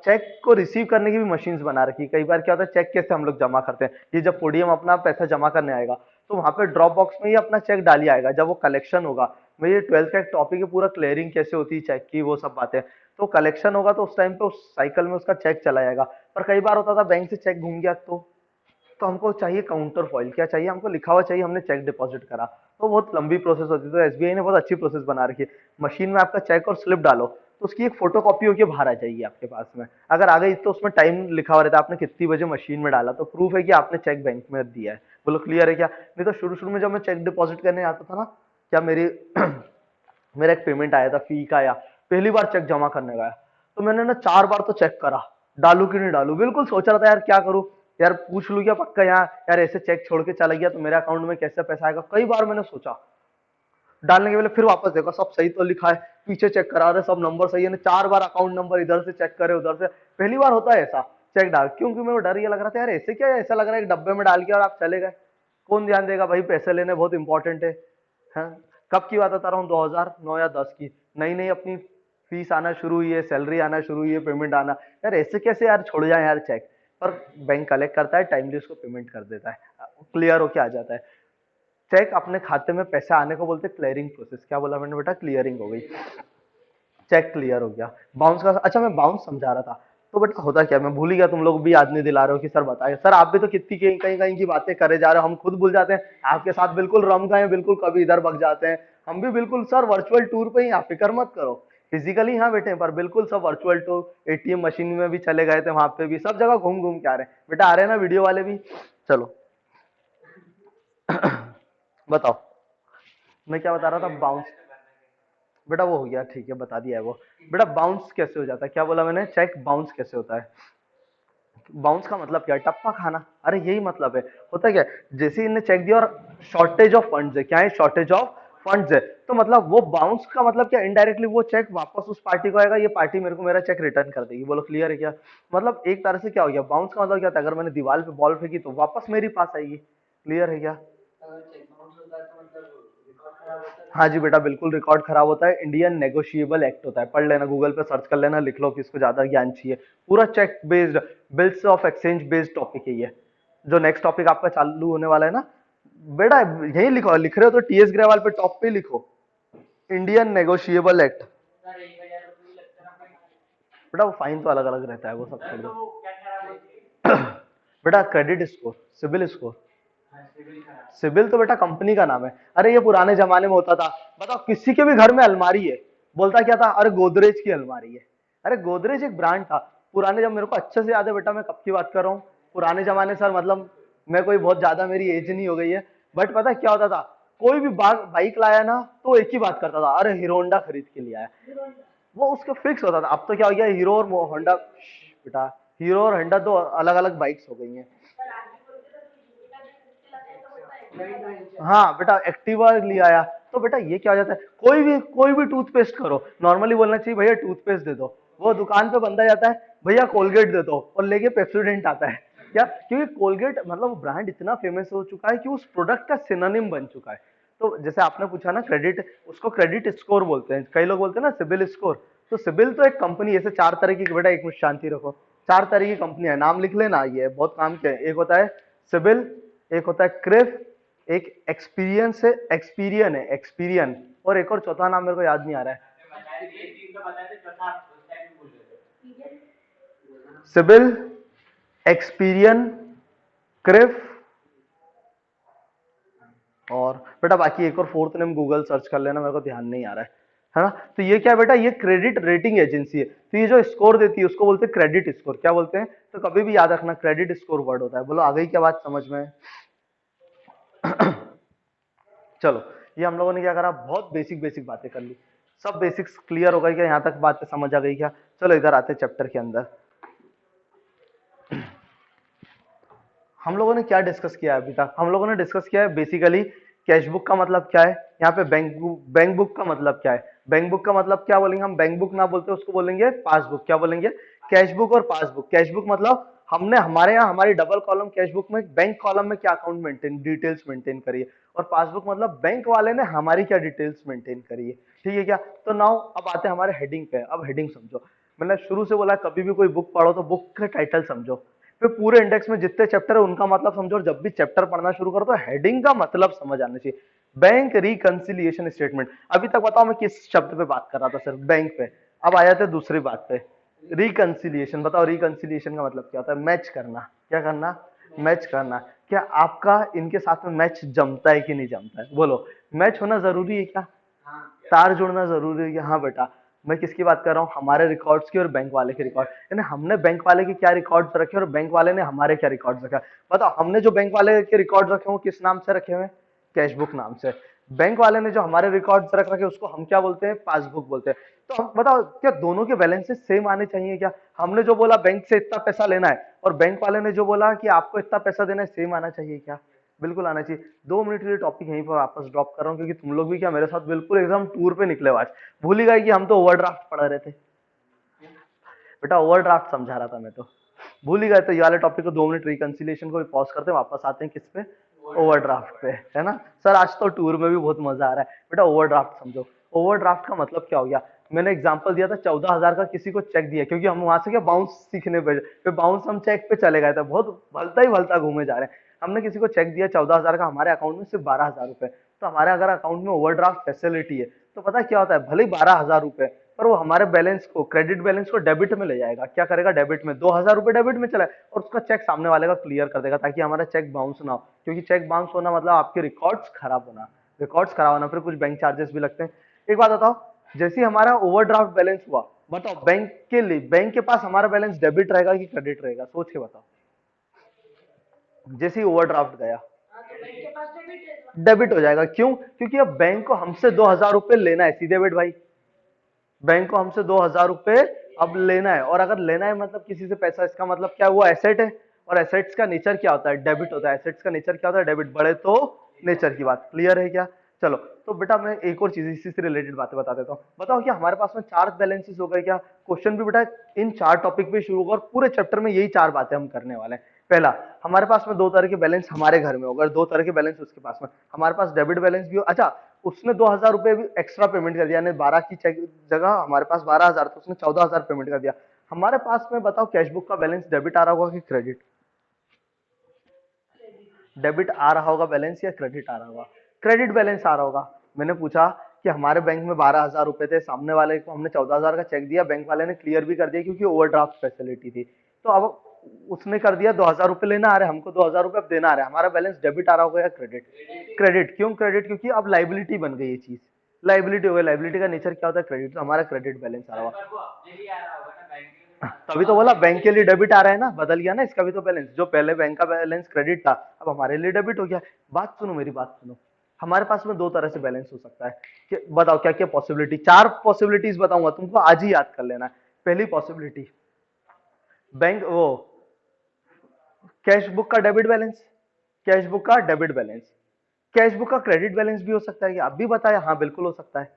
चेक को रिसीव करने की भी मशीन्स बना रखी। कई बार क्या होता है, चेक कैसे हम लोग जमा करते हैं, ये जब पोडियम अपना पैसा जमा करने आएगा तो वहां पे ड्रॉप बॉक्स में ही अपना चेक डालिए आएगा। जब वो कलेक्शन होगा, मेरे 12th का एक टॉपिक है पूरा, क्लियरिंग कैसे होती है चेक की, वो सब बातें। तो कलेक्शन होगा तो उस टाइम पे उस साइकिल में उसका चेक चला जाएगा। पर कई बार होता था बैंक से चेक घूम गया तो हमको चाहिए काउंटर फॉइल। क्या चाहिए हमको, लिखा हुआ चाहिए हमने चेक डिपॉजिट करा। तो बहुत लंबी प्रोसेस होती है। तो एसबीआई ने बहुत अच्छी प्रोसेस बना रखी है, मशीन में आपका चेक और स्लिप डालो तो उसकी एक फोटो कॉपी होकर बाहर आ जाएगी आपके पास में। अगर आ गई तो उसमें टाइम लिखा हुआ रहता है, आपने कितनी बजे मशीन में डाला, तो प्रूफ है कि आपने चेक बैंक में दिया है। बोलो क्लियर है क्या? नहीं तो शुरू शुरू में जब मैं चेक डिपॉजिट करने आता था ना, क्या मेरी मेरा एक पेमेंट आया था फी का, या पहली बार चेक जमा करने गया तो मैंने ना 4 बार तो चेक करा, डालू कि नहीं डालू। बिल्कुल सोच रहा था यार क्या करूं, यार पूछ लूं क्या पक्का, यहाँ यार ऐसे चेक छोड़ के चला गया तो मेरे अकाउंट में कैसे पैसा आएगा। कई बार मैंने सोचा, डालने के पहले फिर वापस देखा सब सही तो लिखा है, पीछे चेक करा रहे सब नंबर सही है। 4 बार अकाउंट नंबर इधर से चेक करे उधर से, पहली बार होता है ऐसा चेक डाल। क्योंकि मेरे को डर ये लग रहा था यार ऐसे क्या है? ऐसा लग रहा है एक डब्बे में डाल के और आप चले गए, कौन ध्यान देगा भाई, पैसे लेने बहुत इंपॉर्टेंट है। हाँ? कब की बात बता रहा हूँ, 2009 या 10 की, नई नई अपनी फीस आना शुरू हुई है, सैलरी आना शुरू हुई है, पेमेंट आना। यार ऐसे कैसे यार छोड़ जाए यार चेक। पर बैंक कलेक्ट करता है, टाइमली उसको पेमेंट कर देता है, क्लियर होके आ जाता है। चेक अपने खाते में पैसे आने को बोलते हैं क्लियरिंग प्रोसेस। क्या बोला मैंने बेटा, क्लियरिंग हो गई, चेक क्लियर हो गया। बाउंस का, अच्छा मैं बाउंस समझा रहा था, तो बेटा होता क्या, मैं भूल ही गया, तुम लोग भी याद नहीं दिला रहे हो कि सर बताइए। सर आप भी तो कितनी कहीं कहीं कहीं की बातें करे जा रहे हो, हम खुद भूल जाते हैं। आपके साथ बिल्कुल रम गए, बिल्कुल कभी इधर भग जाते हैं। हम भी बिल्कुल सर वर्चुअल टूर पे ही, आप फिक्र मत करो, फिजिकली यहाँ बैठे हैं पर बिल्कुल सब वर्चुअल टूर, एटीएम मशीन में भी चले गए थे, वहां पे भी सब जगह घूम घूम के आ रहे हैं। बेटा आ रहे हैं ना वीडियो वाले भी? चलो बताओ, मैं क्या बता रहा था, बाउंस। बेटा वो हो गया, ठीक है बता दिया है वो। बेटा बाउंस कैसे हो जाता है, क्या बोला मैंने, चेक बाउंस कैसे होता है। बाउंस का मतलब क्या है, टप्पा खाना। अरे यही मतलब है। होता क्या है, जैसे ही इन्हें चेक दिया और शॉर्टेज ऑफ फंड्स है, क्या है, शॉर्टेज ऑफ फंड्स है, तो मतलब वो बाउंस का मतलब क्या, इनडायरेक्टली वो चेक वापस उस पार्टी को आएगा, ये पार्टी मेरे को मेरा चेक रिटर्न कर देगी। बोलो क्लियर है क्या? मतलब एक तरह से क्या हो गया, बाउंस का मतलब क्या था, अगर मैंने दीवार पे बॉल फेंकी तो वापस मेरे पास आएगी। क्लियर है क्या? हाँ जी बेटा बिल्कुल, रिकॉर्ड खराब होता है, इंडियन नेगोशिएबल एक्ट होता है। पढ़ लेना, गूगल पे सर्च कर लेना, लिख लो किसको ज्यादा ज्ञान चाहिए। पूरा cheque based, bills of exchange based topic है ये। जो नेक्स्ट टॉपिक आपका चालू होने वाला है ना, बेटा यही लिखो, लिख रहे हो तो टीएस ग्रेवाल पे टॉप पे लिखो, इंडियन नेगोशिएबल एक्ट। बेटा वो फाइन तो अलग अलग रहता है, वो सब छोड़ दो। बेटा credit score, CIBIL score. CIBIL तो बेटा कंपनी का नाम है। अरे ये पुराने जमाने में होता था, बताओ किसी के भी घर में अलमारी है, बोलता क्या था, अरे गोदरेज की अलमारी है। अरे गोदरेज एक ब्रांड था पुराने, जब मेरे को अच्छे से याद है बेटा, मैं कब की बात कर रहा हूँ, पुराने जमाने सर, मतलब मैं कोई बहुत ज्यादा मेरी एज नहीं हो गई है, बट पता है क्या होता था, कोई भी बाइक लाया ना तो एक ही बात करता था, अरे हीरो होंडा खरीद के लिया है, वो उसका फिक्स होता था। अब तो क्या हो गया, हीरो और होंडा, बेटा हीरो और होंडा तो अलग अलग बाइक्स हो गई हैं। हाँ बेटा एक्टिवा लिया आया, तो बेटा ये क्या हो जाता है, कोई भी टूथपेस्ट करो, नॉर्मली बोलना चाहिए भैया टूथपेस्ट दे दो, वो दुकान पे बंदा जाता है भैया कोलगेट दे दो और लेके पेप्सोडेंट आता है। क्या, क्योंकि कोलगेट मतलब ब्रांड इतना फेमस हो चुका है कि उस प्रोडक्ट का सिनोनिम बन चुका है। तो जैसे आपने पूछा ना क्रेडिट, उसको क्रेडिट स्कोर बोलते हैं, कई लोग बोलते हैं ना सिबिल स्कोर। तो सिबिल तो एक कंपनी, ऐसे चार तरह की, बेटा एक मिनट शांति रखो, चार तरह की कंपनी है, नाम लिख लेना, ये बहुत काम के है। एक होता है सिबिल, एक होता है क्रिफ, एक एक्सपीरियंस है, एक्सपीरियन, और एक और चौथा नाम मेरे को याद नहीं आ रहा है। सिबिल, एक्सपीरियन, क्रिफ, और बेटा बाकी एक और फोर्थ नेम गूगल सर्च कर लेना, मेरे को ध्यान नहीं आ रहा है ना। तो ये क्या है बेटा, ये क्रेडिट रेटिंग एजेंसी है, तो ये जो स्कोर देती है उसको बोलते हैं क्रेडिट स्कोर। क्या बोलते हैं, तो कभी भी याद रखना क्रेडिट स्कोर वर्ड होता है। बोलो आ गई क्या बात समझ में? चलो, ये हम लोगों ने क्या करा, बहुत बेसिक बेसिक बातें कर ली, सब बेसिक्स क्लियर हो गई क्या, यहाँ तक बातें समझ आ गई क्या? चलो इधर आते चैप्टर के अंदर। हम लोगों ने क्या डिस्कस किया है अभी तक? हम लोगों ने डिस्कस किया है बेसिकली कैश बुक का मतलब क्या है, यहाँ पे बैंक बुक का मतलब क्या है। बैंक बुक का मतलब क्या बोलेंगे हम, बैंक बुक ना बोलते उसको बोलेंगे पासबुक। क्या बोलेंगे? कैश बुक और पासबुक। कैश बुक मतलब हमने हमारे यहाँ हमारी डबल कॉलम कैश बुक में बैंक कॉलम में क्या अकाउंट मेंटेन डिटेल्स मेंटेन करी है, और पासबुक मतलब बैंक वाले ने हमारी क्या डिटेल्स मेंटेन करी है। ठीक है क्या? तो नाउ अब आते हैं हमारे हेडिंग पे। अब हेडिंग समझो, मैंने शुरू से बोला कभी भी कोई बुक पढ़ो तो बुक का टाइटल समझो, फिर पूरे इंडेक्स में जितने चैप्टर है उनका मतलब समझो, और जब भी चैप्टर पढ़ना शुरू करो तो हेडिंग का मतलब समझ आना चाहिए। बैंक रिकंसिलिएशन स्टेटमेंट, अभी तक बताओ मैं किस शब्द पे बात कर रहा था, सिर्फ बैंक पे। अब आया था दूसरी बात पे, रिकंसिलिएशन। बताओ रिकंसिलिएशन का मतलब क्या होता है? मैच करना। क्या करना? मैच करना। क्या आपका इनके साथ में मैच जमता है कि नहीं जमता है? बोलो, मैच होना जरूरी है क्या? तार जोड़ना जरूरी है कि हाँ बेटा। मैं किसकी बात कर रहा हूँ? हमारे रिकॉर्ड्स की और बैंक वाले के रिकॉर्ड, यानी हमने बैंक वाले के क्या रिकॉर्ड्स रखे और बैंक वाले ने हमारे क्या रिकॉर्ड्स रखा। बताओ, हमने जो बैंक वाले के रिकॉर्ड्स रखे वो किस नाम से रखे हुए? कैश बुक नाम से। बैंक वाले ने जो हमारे रिकॉर्ड्स रख रखे उसको हम क्या बोलते हैं? पासबुक बोलते हैं। तो हम बताओ, क्या दोनों के बैलेंसेस सेम आने चाहिए क्या? हमने जो बोला बैंक से इतना पैसा लेना है, और बैंक वाले ने जो बोला कि आपको इतना पैसा देना है, सेम आना चाहिए क्या? बिल्कुल आना चाहिए। 2 मिनट के लिए टॉपिक यहीं पर वापस ड्रॉप कर रहा हूँ, क्योंकि तुम लोग भी क्या मेरे साथ बिल्कुल एकदम टूर पे निकले हो आज। भूल ही गए कि हम तो ओवरड्राफ्ट पढ़ रहे थे। बेटा ओवरड्राफ्ट समझा रहा था मैं तो, भूल ही गए। तो ये वाले टॉपिक को 2 मिनट रिकंसिलिएशन को भी पॉज करते हैं, वापस आते हैं किस पे? ओवरड्राफ्ट पे, है ना। सर आज तो टूर में भी बहुत मजा आ रहा है। बेटा ओवरड्राफ्ट समझो, ओवरड्राफ्ट का मतलब क्या हो गया। मैंने एग्जांपल दिया था 14,000 का किसी को चेक दिया, क्योंकि हम वहां से क्या बाउंस सीखने पे, फिर बाउंस हम चेक पे चले गए थे, बहुत भलता ही भलता घूमे जा रहे हैं। हमने किसी को चेक दिया 14,000 का, हमारे अकाउंट में सिर्फ 12,000 रुपए, तो हमारे अगर अकाउंट में ओवरड्राफ्ट फैसिलिटी है तो पता क्या होता है, भले ही 12,000 रुपए, पर वो हमारे बैलेंस को, क्रेडिट बैलेंस को डेबिट में ले जाएगा। क्या करेगा? डेबिट में। 2,000 रुपए डेबिट में चला है, और उसका चेक सामने वाले का क्लियर कर देगा, ताकि हमारा चेक बाउंस ना हो। क्योंकि चेक बाउंस होना मतलब आपके रिकॉर्ड्स खराब होना, रिकॉर्ड्स खराब होना, फिर कुछ बैंक चार्जेस भी लगते हैं। एक बात बताओ, जैसे ही हमारा ओवरड्राफ्ट बैलेंस हुआ, बताओ बैंक के लिए, बैंक के पास हमारा बैलेंस डेबिट रहेगा कि क्रेडिट रहेगा? सोच के बताओ। जैसे ही ओवरड्राफ्ट गया, डेबिट हो जाएगा। क्यों? क्योंकि अब बैंक को हमसे 2,000 रुपए लेना है, सीधे बेट भाई, बैंक को हमसे 2,000 रुपए अब लेना है। और अगर लेना है मतलब किसी से पैसा, इसका मतलब क्या, वो एसेट है, और एसेट्स का नेचर क्या होता है? डेबिट होता है। एसेट्स का नेचर क्या होता है? डेबिट। बड़े तो नेचर की बात क्लियर है क्या? चलो, तो बेटा मैं एक और चीज इसी से रिलेटेड बातें बता देता हूँ। बताओ क्या हमारे पास में चार बैलेंसेस हो गए क्या? क्वेश्चन भी बेटा इन चार टॉपिक पे शुरू होगा, और पूरे चैप्टर में यही चार बातें हम करने वाले हैं। पहला, हमारे पास में दो तरह के बैलेंस हमारे घर में होगा, दो तरह के बैलेंस उसके पास में। हमारे पास डेबिट बैलेंस भी हो, अच्छा उसने 2,000 रुपए भी एक्स्ट्रा पेमेंट कर दिया, यानी 12 की जगह हमारे पास 12,000, तो उसने 14,000 पेमेंट कर दिया। हमारे पास में बताओ कैश बुक का बैलेंस डेबिट आ रहा होगा कि क्रेडिट? डेबिट आ रहा होगा बैलेंस, या क्रेडिट आ रहा होगा? क्रेडिट बैलेंस आ रहा होगा। मैंने पूछा कि हमारे बैंक में 12,000 रुपए थे, सामने वाले को हमने 14,000 का चेक दिया, बैंक वाले ने क्लियर भी कर दिया क्योंकि ओवरड्राफ्ट फैसिलिटी थी। तो अब उसने कर दिया, 2,000 रुपए लेना आ रहे, हमको 2,000 रुपए अब देना आ रहा है। हमारा बैलेंस डेबिट आ रहा होगा या क्रेडिट? क्रेडिट। क्यों क्रेडिट? क्योंकि अब लाइबिलिटी बन गई ये चीज, लाइबिलिटी हो गई। लाइबिलिटी का नेचर क्या होता है? क्रेडिट। तो हमारा क्रेडिट बैलेंस आ रहा होगा। तभी तो बोला बैंक के लिए डेबिट आ रहा है ना, बदल गया ना इसका भी तो बैलेंस, जो पहले बैंक का बैलेंस क्रेडिट था अब हमारे लिए डेबिट हो गया। बात सुनो, मेरी बात सुनो, हमारे पास में दो तरह से बैलेंस हो सकता है। बताओ क्या क्या पॉसिबिलिटी, चार पॉसिबिलिटीज बताऊंगा तुमको, आज ही याद कर लेना है। पहली पॉसिबिलिटी, बैंक वो कैश बुक का डेबिट बैलेंस, कैश बुक का डेबिट बैलेंस। कैश बुक का क्रेडिट बैलेंस भी हो सकता है, कि आप भी बताया, हाँ बिल्कुल हो सकता है।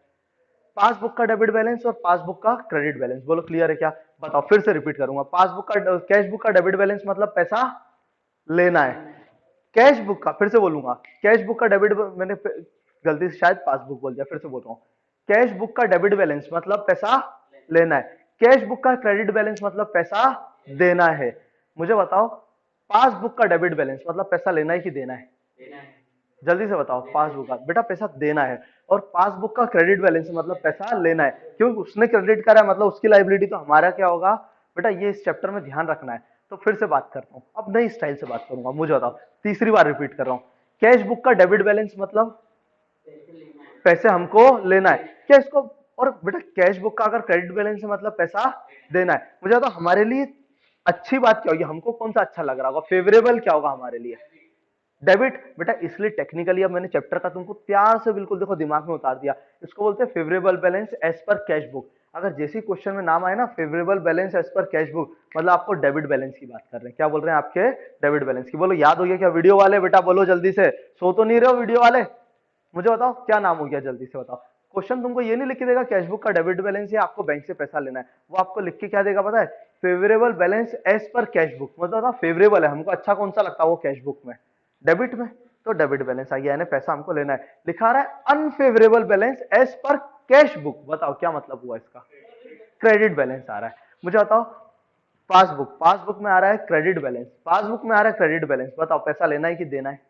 पासबुक का डेबिट बैलेंस और पासबुक का क्रेडिट बैलेंस, बोलो क्लियर है क्या? बताओ, फिर से रिपीट करूंगा। पासबुक का कैश बुक का डेबिट बैलेंस मतलब पैसा लेना है। कैश बुक का, फिर से बोलूंगा, कैश बुक का डेबिट, मैंने गलती से शायद पासबुक बोल दिया, फिर से बोल रहा हूँ। कैश बुक का डेबिट बैलेंस मतलब पैसा लेना है। कैश बुक का क्रेडिट बैलेंस मतलब पैसा देना है। मुझे बताओ, पासबुक का डेबिट बैलेंस मतलब पैसा लेना है कि देना है? जल्दी से बताओ। पासबुक का बेटा पैसा देना है, और पासबुक का क्रेडिट बैलेंस मतलब पैसा लेना है, क्योंकि उसने क्रेडिट करा है मतलब उसकी लाइबिलिटी, तो हमारा क्या होगा बेटा, ये इस चैप्टर में ध्यान रखना है। तो फिर से बात करता हूँ, अब नई स्टाइल से बात करूंगा। मुझे बताओ, तीसरी बार रिपीट कर रहा हूँ, कैश बुक का डेबिट बैलेंस मतलब पैसे हमको लेना है क्या इसको? और बेटा कैश बुक का अगर क्रेडिट बैलेंस है मतलब पैसा देना है। मुझे बताओ हमारे लिए अच्छी बात क्या होगी, हमको कौन सा अच्छा लग रहा होगा, फेवरेबल क्या होगा हमारे लिए? डेबिट। बेटा इसलिए टेक्निकली अब मैंने चैप्टर का तुमको प्यार से बिल्कुल देखो दिमाग में उतार दिया। इसको बोलते हैं favourable balance as per cash book. अगर जैसे क्वेश्चन में नाम आए ना favourable balance as per cash book, मतलब आपको डेबिट बैलेंस की बात कर रहे हैं। क्या बोल रहे हैं? आपके डेबिट बैलेंस की। बोलो याद हो गया क्या वीडियो वाले? बेटा बोलो जल्दी से, सो तो नहीं रहे हो वीडियो वाले? मुझे बताओ क्या नाम हो गया, जल्दी से बताओ। क्वेश्चन तुमको ये नहीं लिख के देगा कैश बुक का डेबिट बैलेंस है, आपको बैंक से पैसा लेना है, वो आपको लिख के क्या देगा पता है? Favourable balance as per cash book. मतलब फेवरेबल है, हमको अच्छा कौन सा लगता है वो कैश बुक में, डेबिट में, तो डेबिट बैलेंस आ गया, यानी पैसा हमको लेना है। लिखा रहा है unfavourable balance as per cash book, बताओ क्या मतलब हुआ इसका? क्रेडिट बैलेंस आ रहा है। मुझे बताओ, पासबुक, पासबुक में आ रहा है क्रेडिट बैलेंस, पासबुक में आ रहा है क्रेडिट बैलेंस, बताओ पैसा लेना है कि देना है?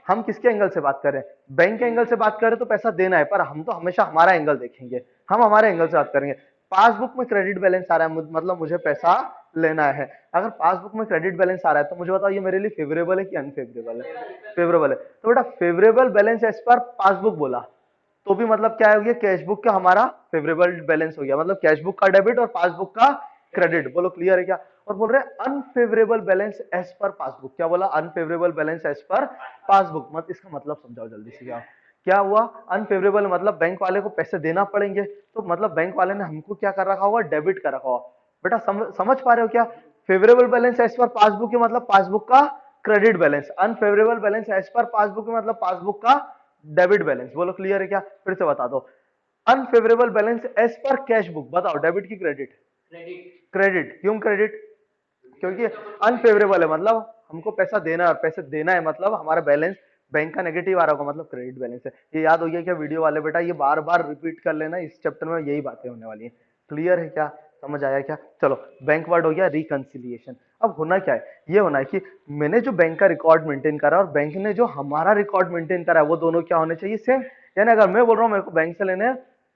हम किसके एंगल से बात कर रहे हैं? बैंक के एंगल से बात कर रहे हैं तो पैसा देना है, पर हम तो हमेशा हमारा एंगल देखेंगे, हम हमारे एंगल से बात करेंगे। पासबुक में क्रेडिट बैलेंस आ रहा है मतलब मुझे पैसा लेना है। अगर पासबुक में क्रेडिट बैलेंस आ रहा है तो मुझे बताओ ये मेरे लिए फेवरेबल है कि अनफेवरेबल है? फेवरेबल है। तो बेटा favourable balance as per passbook बोला तो भी मतलब क्या हो गया, कैश बुक का हमारा फेवरेबल बैलेंस हो गया, मतलब कैश बुक का डेबिट और पासबुक का क्रेडिट। बोलो क्लियर है क्या? और बोल रहे हैं unfavourable balance as per passbook. क्या बोला? Unfavourable balance as per passbook. मत इसका मतलब समझाओ जल्दी से। क्या हुआ? अनफेवरेबल मतलब बैंक वाले को पैसे देना पड़ेंगे, तो मतलब बैंक वाले ने हमको क्या कर रखा होगा? डेबिट कर रखा होगा। बेटा समझ पा रहे हो क्या? Favourable balance as per passbook है मतलब पासबुक का credit balance, unfavourable balance as per passbook है मतलब पासबुक का डेबिट बैलेंस। बोलो क्लियर है क्या? फिर से बता दो। Unfavourable balance as per cash book, बताओ डेबिट की क्रेडिट? क्रेडिट। क्यों क्रेडिट? क्योंकि अनफेवरेबल है मतलब हमको पैसा देना है, और पैसे देना है मतलब हमारा बैलेंस बैंक का नेगेटिव आ रहा होगा, मतलब क्रेडिट बैलेंस है। ये याद हो गया क्या वीडियो वाले? बेटा ये बार बार रिपीट कर लेना, इस चैप्टर में यही बातें होने वाली है। क्लियर है क्या? समझ आया क्या? चलो, बैंक वर्ड हो गया रिकंसिलिएशन। अब होना क्या है? ये होना है कि मैंने जो बैंक का रिकॉर्ड मेंटेन करा और बैंक ने जो हमारा रिकॉर्ड मेंटेन करा है, वो दोनों क्या होने चाहिए? सेम। यानी अगर मैं बोल रहा हूँ मेरे को बैंक से लेने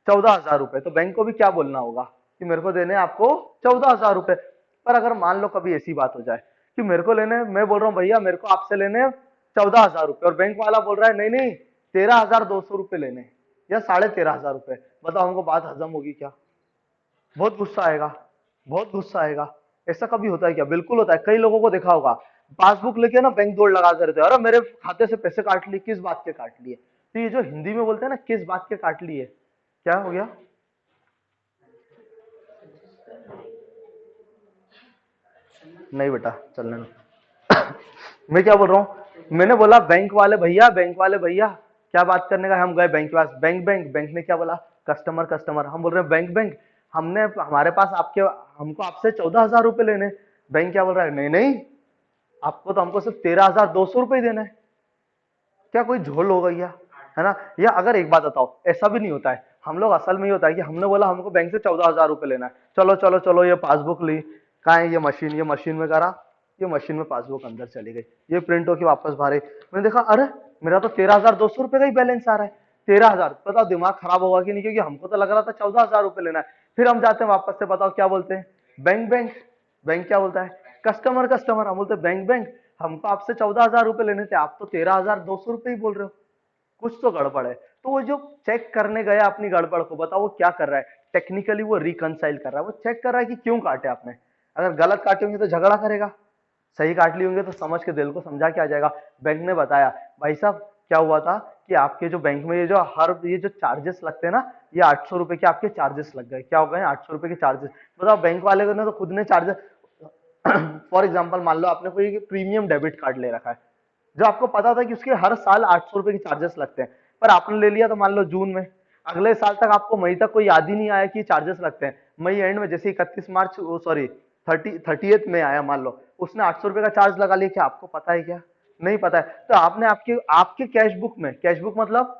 14,000 रुपए, तो बैंक को भी क्या बोलना होगा कि मेरे को देने आपको 14,000 रुपए। पर अगर मान लो कभी ऐसी बात हो जाए कि मेरे को लेने, मैं बोल रहा हूँ भैया मेरे को आपसे लेने 14,000 रुपए, और बैंक वाला बोल रहा है नहीं नहीं 13,200 रुपए लेने, या 13,500 रुपए, बताओ हमको बात हजम होगी क्या? बहुत गुस्सा आएगा, बहुत गुस्सा आएगा। ऐसा कभी होता है क्या? बिल्कुल होता है। कई लोगों को देखा होगा पासबुक लेके ना बैंक दौड़ लगा कर रहते हैं, अरे मेरे खाते से पैसे काट लिए, किस बात के काट लिए? तो ये जो हिंदी में बोलते हैं ना किस बात के काट लिए, क्या हो गया? नहीं बेटा चलने दो। मैं क्या बोल रहा हूँ? मैंने बोला बैंक वाले भैया, बैंक वाले भैया, क्या बात करने का? हम गए बैंक के पास, बैंक बैंक, बैंक ने क्या बोला? Customer customer. हम बोल रहे हैं बैंक बैंक, हमने हमारे पास आपके, हमको आपसे 14,000 रुपए लेने। बैंक क्या बोल रहा है? नहीं नहीं, आपको तो हमको सिर्फ 13,200 रुपए ही देना है। क्या कोई झोल हो गई है ना? या अगर एक बात बताओ, ऐसा भी नहीं होता है, हम लोग असल में ही होता है कि हमने बोला हमको बैंक से 14,000 रुपए लेना है, चलो चलो चलो ये पासबुक ली, कहाँ है ये मशीन? ये मशीन में करा, ये मशीन में पासबुक अंदर चली गई, ये प्रिंट होके वापस बाहर आई। मैंने देखा अरे मेरा तो 13,200 रुपए का ही बैलेंस आ रहा है। 13,000, बताओ दिमाग खराब होगा कि नहीं? क्योंकि हमको तो लग रहा था 14,000 रुपए लेना है। फिर हम जाते हैं वापस से, बताओ क्या बोलते हैं? Bank bank. बैंक क्या बोलता है? Customer customer. हम बोलते हैं बैंक बैंक, हमको आपसे 14,000 रुपए लेने थे, आप तो 13,200 रुपए ही बोल रहे हो, कुछ तो गड़बड़ है। तो वो जो चेक करने गया अपनी गड़बड़ को, बताओ वो क्या कर रहा है? टेक्निकली वो रिकंसाइल कर रहा है, वो चेक कर रहा है कि क्यों काटे आपने। अगर गलत काटे होंगे तो झगड़ा करेगा, सही काट ली होंगे तो समझ के दिल को समझा के आ जाएगा। बैंक ने बताया भाई साहब क्या हुआ था कि आपके जो बैंक में ये जो चार्जेस लगते हैं ना, ये 800 रुपए के आपके चार्जेस लग गए। क्या हो गए? 800 रुपए के चार्जेस। बताओ, बैंक वाले ने तो खुद ने चार्जेस फॉर एग्जाम्पल मान लो आपने कोई प्रीमियम डेबिट कार्ड ले रखा है, जो आपको पता था कि उसके हर साल 800 रुपए के चार्जेस लगते हैं, पर आपने ले लिया तो मान लो जून में, अगले साल तक आपको मई तक कोई याद ही नहीं आया कि चार्जेस लगते हैं। मई एंड में जैसे 31 मार्च सॉरी 30th में आया, मान लो उसने 800 रुपए का चार्ज लगा लिया। क्या आपको पता है? क्या नहीं पता है? तो आपने आपके आपके कैश बुक में, कैश बुक मतलब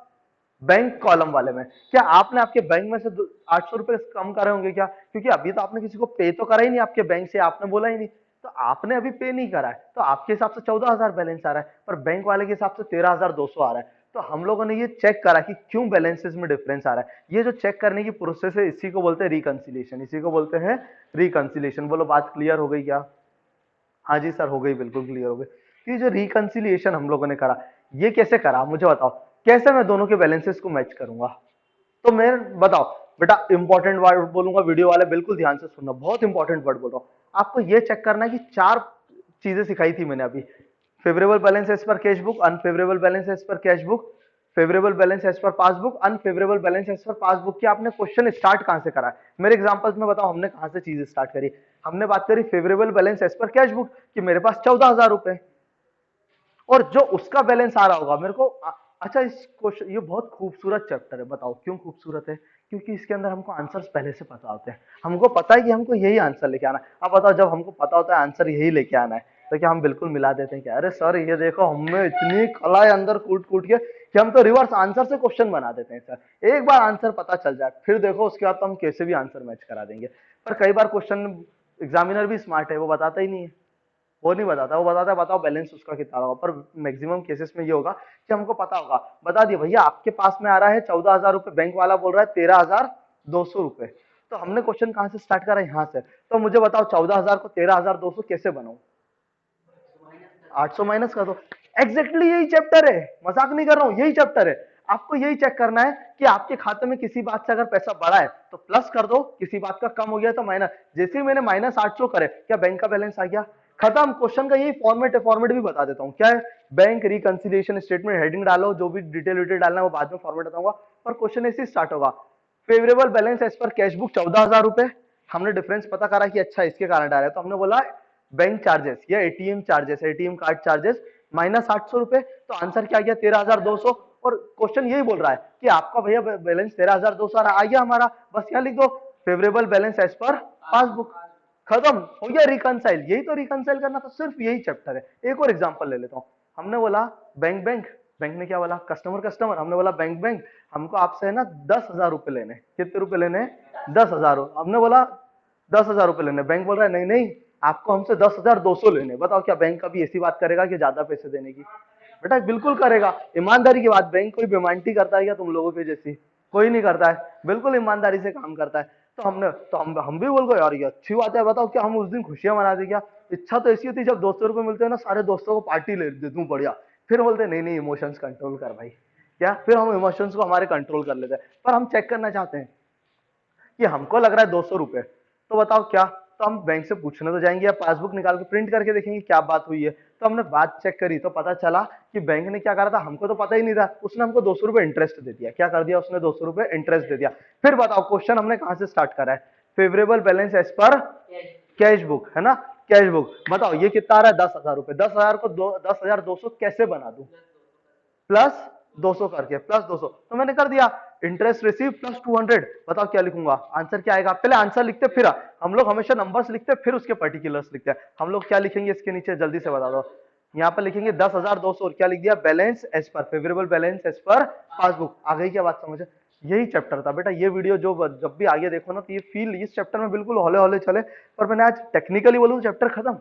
बैंक कॉलम वाले में, क्या आपने आपके बैंक में से 800 रुपए कम करे होंगे क्या? क्योंकि अभी तो आपने किसी को पे तो करा ही नहीं आपके बैंक से, आपने बोला ही नहीं, तो आपने अभी पे नहीं करा है, तो आपके हिसाब से 14,000 बैलेंस आ रहा है, पर बैंक वाले के हिसाब से 13,200 आ रहा है। तो हम लोगों ने ये चेक करा कि क्यों बैलेंसेस में डिफरेंस आ रहा है। ये जो चेक करने की प्रोसेस है, इसी को बोलते हैं रिकंसिलिएशन, इसी को बोलते हैं रिकंसिलिएशन। बोलो बात क्लियर हो गई क्या? हाँ जी सर, हो गई, बिल्कुल क्लियर हो गई। ये जो रिकंसिलिएशन हम लोगों ने करा, ये कैसे करा मुझे बताओ, कैसे मैं दोनों के बैलेंसेस को मैच करूंगा? तो मैं बताओ बेटा, इंपॉर्टेंट वर्ड बोलूंगा, वीडियो वाले बिल्कुल ध्यान से सुनना, बहुत इंपॉर्टेंट वर्ड बोल रहा हूं। आपको ये चेक करना है कि 4 चीजें सिखाई थी मैंने अभी। Favourable balance as per cash book, unfavourable balance as per cash book, favourable balance as per passbook, unfavourable balance as per passbook. की आपने क्वेश्चन स्टार्ट कहां से करा है? मेरे एग्जांपल्स में बताओ हमने कहां से चीज स्टार्ट करी। हमने बात करी favourable balance as per cash book कि मेरे पास 14,000 रुपए, और जो उसका बैलेंस आ रहा होगा मेरे को अच्छा, इस क्वेश्चन, ये बहुत खूबसूरत चैप्टर है। बताओ क्यों खूबसूरत है? क्योंकि इसके अंदर हमको आंसर्स पहले से पता होते हैं, हमको पता है कि हमको यही आंसर लेके आना है। अब बताओ, जब हमको पता होता है आंसर यही लेके आना है, तो क्या हम बिल्कुल मिला देते हैं क्या? अरे सर ये देखो, हमें इतनी कला है अंदर कूट कूट के कि हम तो रिवर्स आंसर से क्वेश्चन बना देते हैं सर। एक बार आंसर पता चल जाए फिर देखो उसके बाद तो हम कैसे भी आंसर मैच करा देंगे। पर कई बार क्वेश्चन एग्जामिनर भी स्मार्ट है, वो बताता ही नहीं है, वो नहीं बताता, वो बताता है बताओ बैलेंस उसका कितना होगा। पर मैक्सिमम केसेस में ये होगा कि हमको पता होगा, बता दिए भैया आपके पास में आ रहा है 14,000 रुपए, बैंक वाला बोल रहा है 13,200 रुपए, तो हमने क्वेश्चन कहां से स्टार्ट करा? यहाँ से। तो मुझे बताओ 14,000 को 13,200 कैसे बनाऊं? 800 माइनस कर दो। एग्जैक्टली यही चैप्टर है, मजाक नहीं कर रहा हूं, यही चैप्टर है। आपको यही चेक करना है कि आपके खाते में किसी बात से अगर पैसा बढ़ा है तो प्लस कर दो, किसी बात का कम हो गया तो माइनस। जैसे ही मैंने माइनस 800 करे, क्या बैंक का बैलेंस आ गया? खत्म। क्वेश्चन का यही फॉर्मेट है, फॉर्मेट भी बता देता हूँ क्या है। बैंक रिकंसिलिएशन स्टेटमेंट, हेडिंग डालो, जो भी डिटेल विटेल डालना है वो बाद में फॉर्मेट बताऊंगा, पर क्वेश्चन ऐसे स्टार्ट होगा। Favourable balance as per cash book 14,000 रुपए, हमने डिफरेंस पता करा कि अच्छा इसके कारण आ रहा है, तो हमने बोला बैंक चार्जेस या ATM charges, ATM card charges minus 800 रुपए, तो आंसर क्या गया? 13,200। और क्वेश्चन यही बोल रहा है कि आपका भैया बैलेंस 13,200 आ गया हमारा, बस यहाँ लिख दो favourable balance as per passbook, खत्म हो गया रिकंसाइल। यही तो रिकंसाइल करना था, सिर्फ यही चैप्टर है। एक और एग्जांपल ले लेता हूँ। हमने बोला बैंक बैंक, बैंक ने क्या बोला? कस्टमर कस्टमर, हमने बोला बैंक बैंक, हमको आपसे है ना 10,000 रुपए लेने। कितने रुपए लेने? 10,000। हमने बोला 10,000 रुपए लेने, बैंक बोल रहा है नहीं नहीं आपको हमसे 10,200 लेने। बताओ क्या बैंक कभी ऐसी बात करेगा कि ज्यादा पैसे देने की? बेटा बिल्कुल करेगा, ईमानदारी की बात। बैंक कोई बेईमानी करता है क्या तुम लोगों के जैसी? कोई नहीं करता है, बिल्कुल ईमानदारी से काम करता है। तो हम भी बोल गए यार ये अच्छी बात है, बताओ क्या हम उस दिन खुशियां मना दी क्या? इच्छा तो ऐसी होती जब 200 रुपए मिलते हैं ना, सारे दोस्तों को पार्टी ले दे दूं बढ़िया। फिर बोलते नहीं नहीं इमोशंस कंट्रोल कर भाई, क्या फिर हम इमोशंस को हमारे कंट्रोल कर लेते हैं। पर हम चेक करना चाहते हैं कि हमको लग रहा है 200 रुपए, तो बताओ क्या? तो हम बैंक से पूछने तो जाएंगे या पासबुक निकाल के प्रिंट करके देखेंगे क्या बात हुई है। तो हमने बात चेक करी तो पता चला कि बैंक ने क्या करा था, हमको तो पता ही नहीं था, उसने हमको 200 रुपए इंटरेस्ट दे दिया। क्या कर दिया उसने? 200 रुपए इंटरेस्ट दे दिया। फिर बताओ क्वेश्चन हमने कहां से स्टार्ट करा है? Favourable balance as per cash book, है ना? Cash book. बताओ ये कितना आ रहा है? 10,000 रुपए। 10,000 को 10,200 कैसे बना दूं? प्लस 200 करके, प्लस 200 तो मैंने कर दिया। Interest receive plus 200। बताओ क्या लिखूंगा? आंसर क्या आएगा? पहले आंसर लिखते, फिर हम लोग हमेशा नंबर्स लिखते फिर उसके पर्टिकुलर्स लिखते हैं। हम लोग क्या लिखेंगे इसके नीचे? जल्दी से बता दो। यहाँ पर लिखेंगे 10,200 और क्या लिख दिया? Balance as per, favourable balance as per passbook. आ गई क्या बात समझ? यही चैप्टर था बेटा। ये वीडियो जो जब भी आगे देखो ना, तो ये फील इस चैप्टर में बिल्कुल हौले हौले चले, पर मैंने आज टेक्निकली बोलूं चैप्टर खत्म।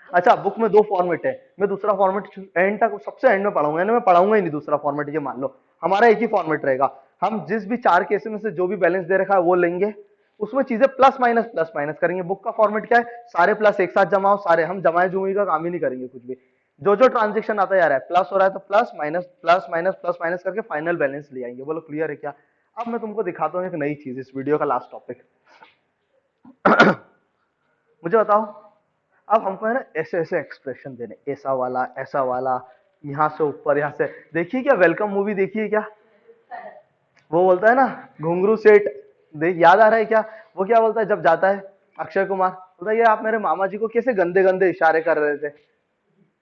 अच्छा, बुक में 2 फॉर्मेट है, मैं दूसरा फॉर्मेट एंड तक, सबसे एंड में पढ़ाऊंगा, मैं पढ़ाऊंगा ही नहीं दूसरा फॉर्मेट। ये मान लो हमारा एक ही फॉर्मेट रहेगा, हम जिस भी 4 केस में से जो भी बैलेंस दे रखा है वो लेंगे, उसमें चीजें प्लस माइनस करेंगे। बुक का फॉर्मेट क्या है? सारे प्लस एक साथ जमाओ, सारे हम जमाए जुमाई का काम ही नहीं करेंगे कुछ भी। जो जो ट्रांजेक्शन आता जा रहा है, प्लस हो रहा है तो प्लस माइनस करके फाइनल बैलेंस ले आएंगे। बोलो क्लियर है क्या? अब मैं तुमको दिखाता हूँ एक नई चीज, इस वीडियो का लास्ट टॉपिक। मुझे बताओ, अब हमको है ना ऐसे ऐसे एक्सप्रेशन देने, ऐसा वाला, यहाँ से ऊपर, यहाँ से। देखिए क्या वेलकम मूवी देखिए क्या, वो बोलता है ना घुंगरू सेठ, देख याद आ रहा है क्या? वो क्या बोलता है जब जाता है अक्षय कुमार, बोलता है ये आप मेरे मामा जी को कैसे गंदे गंदे इशारे कर रहे थे।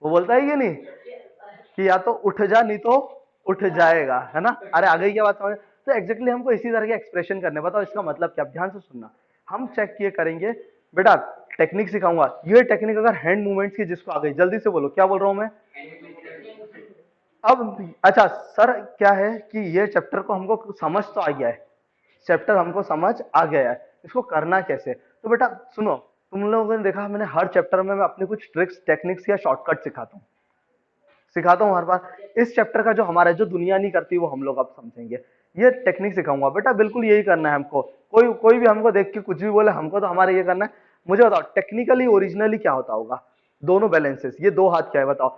वो बोलता है ये नहीं कि या तो उठ जा नहीं तो उठ जाएगा, है ना? अरे आ गई क्या बात समझ? तो एग्जैक्टली हमको इसी तरह के एक्सप्रेशन करने। बताओ इसका मतलब क्या? ध्यान से सुनना, हम चेक किए करेंगे बेटा। टेक्निक सिखाऊंगा, ये टेक्निक अगर हैंड मूवमेंट्स की जिसको आ गई, जल्दी से बोलो क्या बोल रहा हूं मैं। अब अच्छा सर, क्या है कि ये चैप्टर को हमको समझ तो आ गया है, चैप्टर हमको समझ आ गया है, इसको करना कैसे? तो बेटा सुनो, तुम लोगों ने देखा मैंने हर चैप्टर में मैं अपनी कुछ ट्रिक्स टेक्निक्स या शॉर्टकट सिखाता हूँ हर बार। इस चैप्टर का जो हमारा जो दुनिया नहीं करती वो हम लोग अब समझेंगे, ये टेक्निक सिखाऊंगा बेटा, बिल्कुल यही करना है हमको। कोई कोई भी हमको देख के कुछ भी बोले, हमको तो हमारा ये करना है। मुझे बताओ टेक्निकली ओरिजिनली क्या होता होगा? दोनों बैलेंसेस, ये दो हाथ क्या है बताओ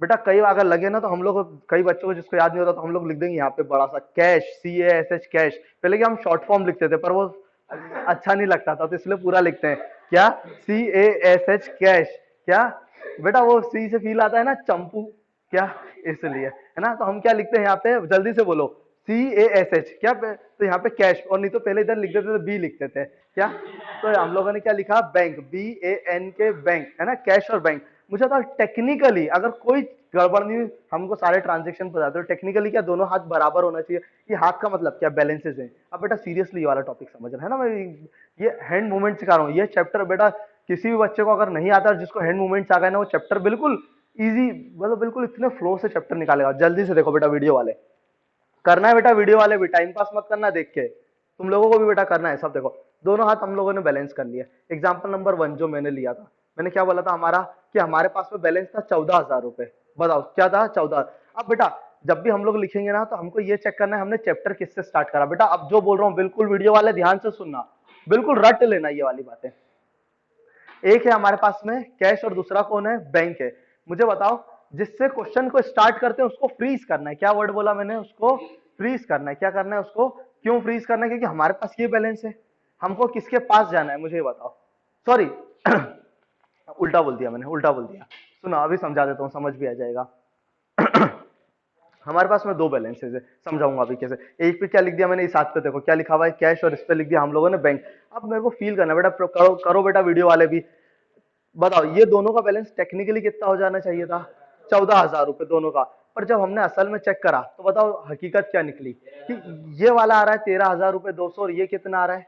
बेटा। कई अगर लगे ना तो हम लोग, कई बच्चों को जिसको याद नहीं होता तो हम लोग लिख देंगे यहाँ पे बड़ा सा कैश, CASH कैश। पहले क्या हम शॉर्ट फॉर्म लिखते थे पर वो अच्छा नहीं लगता था, तो इसलिए पूरा लिखते हैं क्या, CASH कैश। क्या बेटा, वो सी से फील आता है ना चंपू, क्या, इसलिए है ना। तो हम क्या लिखते हैं यहाँ पे, जल्दी से बोलो, CASH क्या तो यहाँ पे कैश, और नहीं तो पहले इधर लिख देते थे बी लिखते थे क्या। तो हम लोगों ने क्या लिखा, बैंक, BANK बैंक, है ना, कैश और बैंक। मुझे तो टेक्निकली अगर कोई गड़बड़ नहीं, हमको सारे ट्रांजेक्शन पता है, तो टेक्निकली क्या दोनों हाथ बराबर होना चाहिए। ये हाथ का मतलब क्या, बैलेंसेस है। अब बेटा सीरियसली ये वाला टॉपिक समझ रहे हैं ना, मैं ये हैंड मूवमेंट सिखा रहा हूँ। ये चैप्टर बेटा किसी भी बच्चे को अगर नहीं आता, जिसको हैंड मूवमेंट्स आ गए ना, वो चैप्टर बिल्कुल इजी, मतलब बिल्कुल इतने फ्लो से चैप्टर निकालेगा। जल्दी से देखो बेटा वीडियो वाले, करना है बेटा, वीडियो वाले भी टाइम पास मत करना देख के, तुम लोगों को भी बेटा करना है सब। देखो दोनों हाथ हम लोगों ने बैलेंस कर लिया। एग्जाम्पल नंबर 1 जो मैंने लिया था, मैंने क्या बोला था हमारा, कि हमारे पास में बैलेंस था 14,000 रुपए। बताओ क्या था, 14। अब बेटा जब भी हम लोग लिखेंगे ना, तो हमको ये चेक करना है हमने चैप्टर किससे स्टार्ट करा। बेटा अब जो बोल रहा हूँ बिल्कुल वीडियो वाले ध्यान से सुनना, बिल्कुल रट लेना ये वाली बातें। एक है हमारे पास में कैश और दूसरा कौन है, बैंक है। मुझे बताओ जिससे क्वेश्चन को स्टार्ट करते हैं उसको फ्रीज करना है। क्या वर्ड बोला मैंने, उसको फ्रीज करना है। क्या करना है उसको, क्यों फ्रीज करना है? क्योंकि हमारे पास ये बैलेंस है, हमको किसके पास जाना है मुझे ये बताओ। सॉरी उल्टा बोल दिया मैंने, उल्टा बोल दिया। सुनो अभी समझा देता हूँ, समझ भी आ जाएगा। हमारे पास में दो बैलेंसेज है, समझाऊंगा अभी कैसे। एक पे क्या लिख दिया मैंने, इस हाथ पे देखो क्या लिखा हुआ है, कैश, और इस पे लिख दिया हम लोगों ने बैंक। अब मेरे को फील करना बेटा, करो करो बेटा वीडियो वाले भी। बताओ ये दोनों का बैलेंस टेक्निकली कितना हो जाना चाहिए था, 14,000 रुपए दोनों का। पर जब हमने असल में चेक करा तो बताओ हकीकत क्या निकली, कि ये वाला आ रहा है 13,000 रुपए 200, और ये कितना आ रहा है।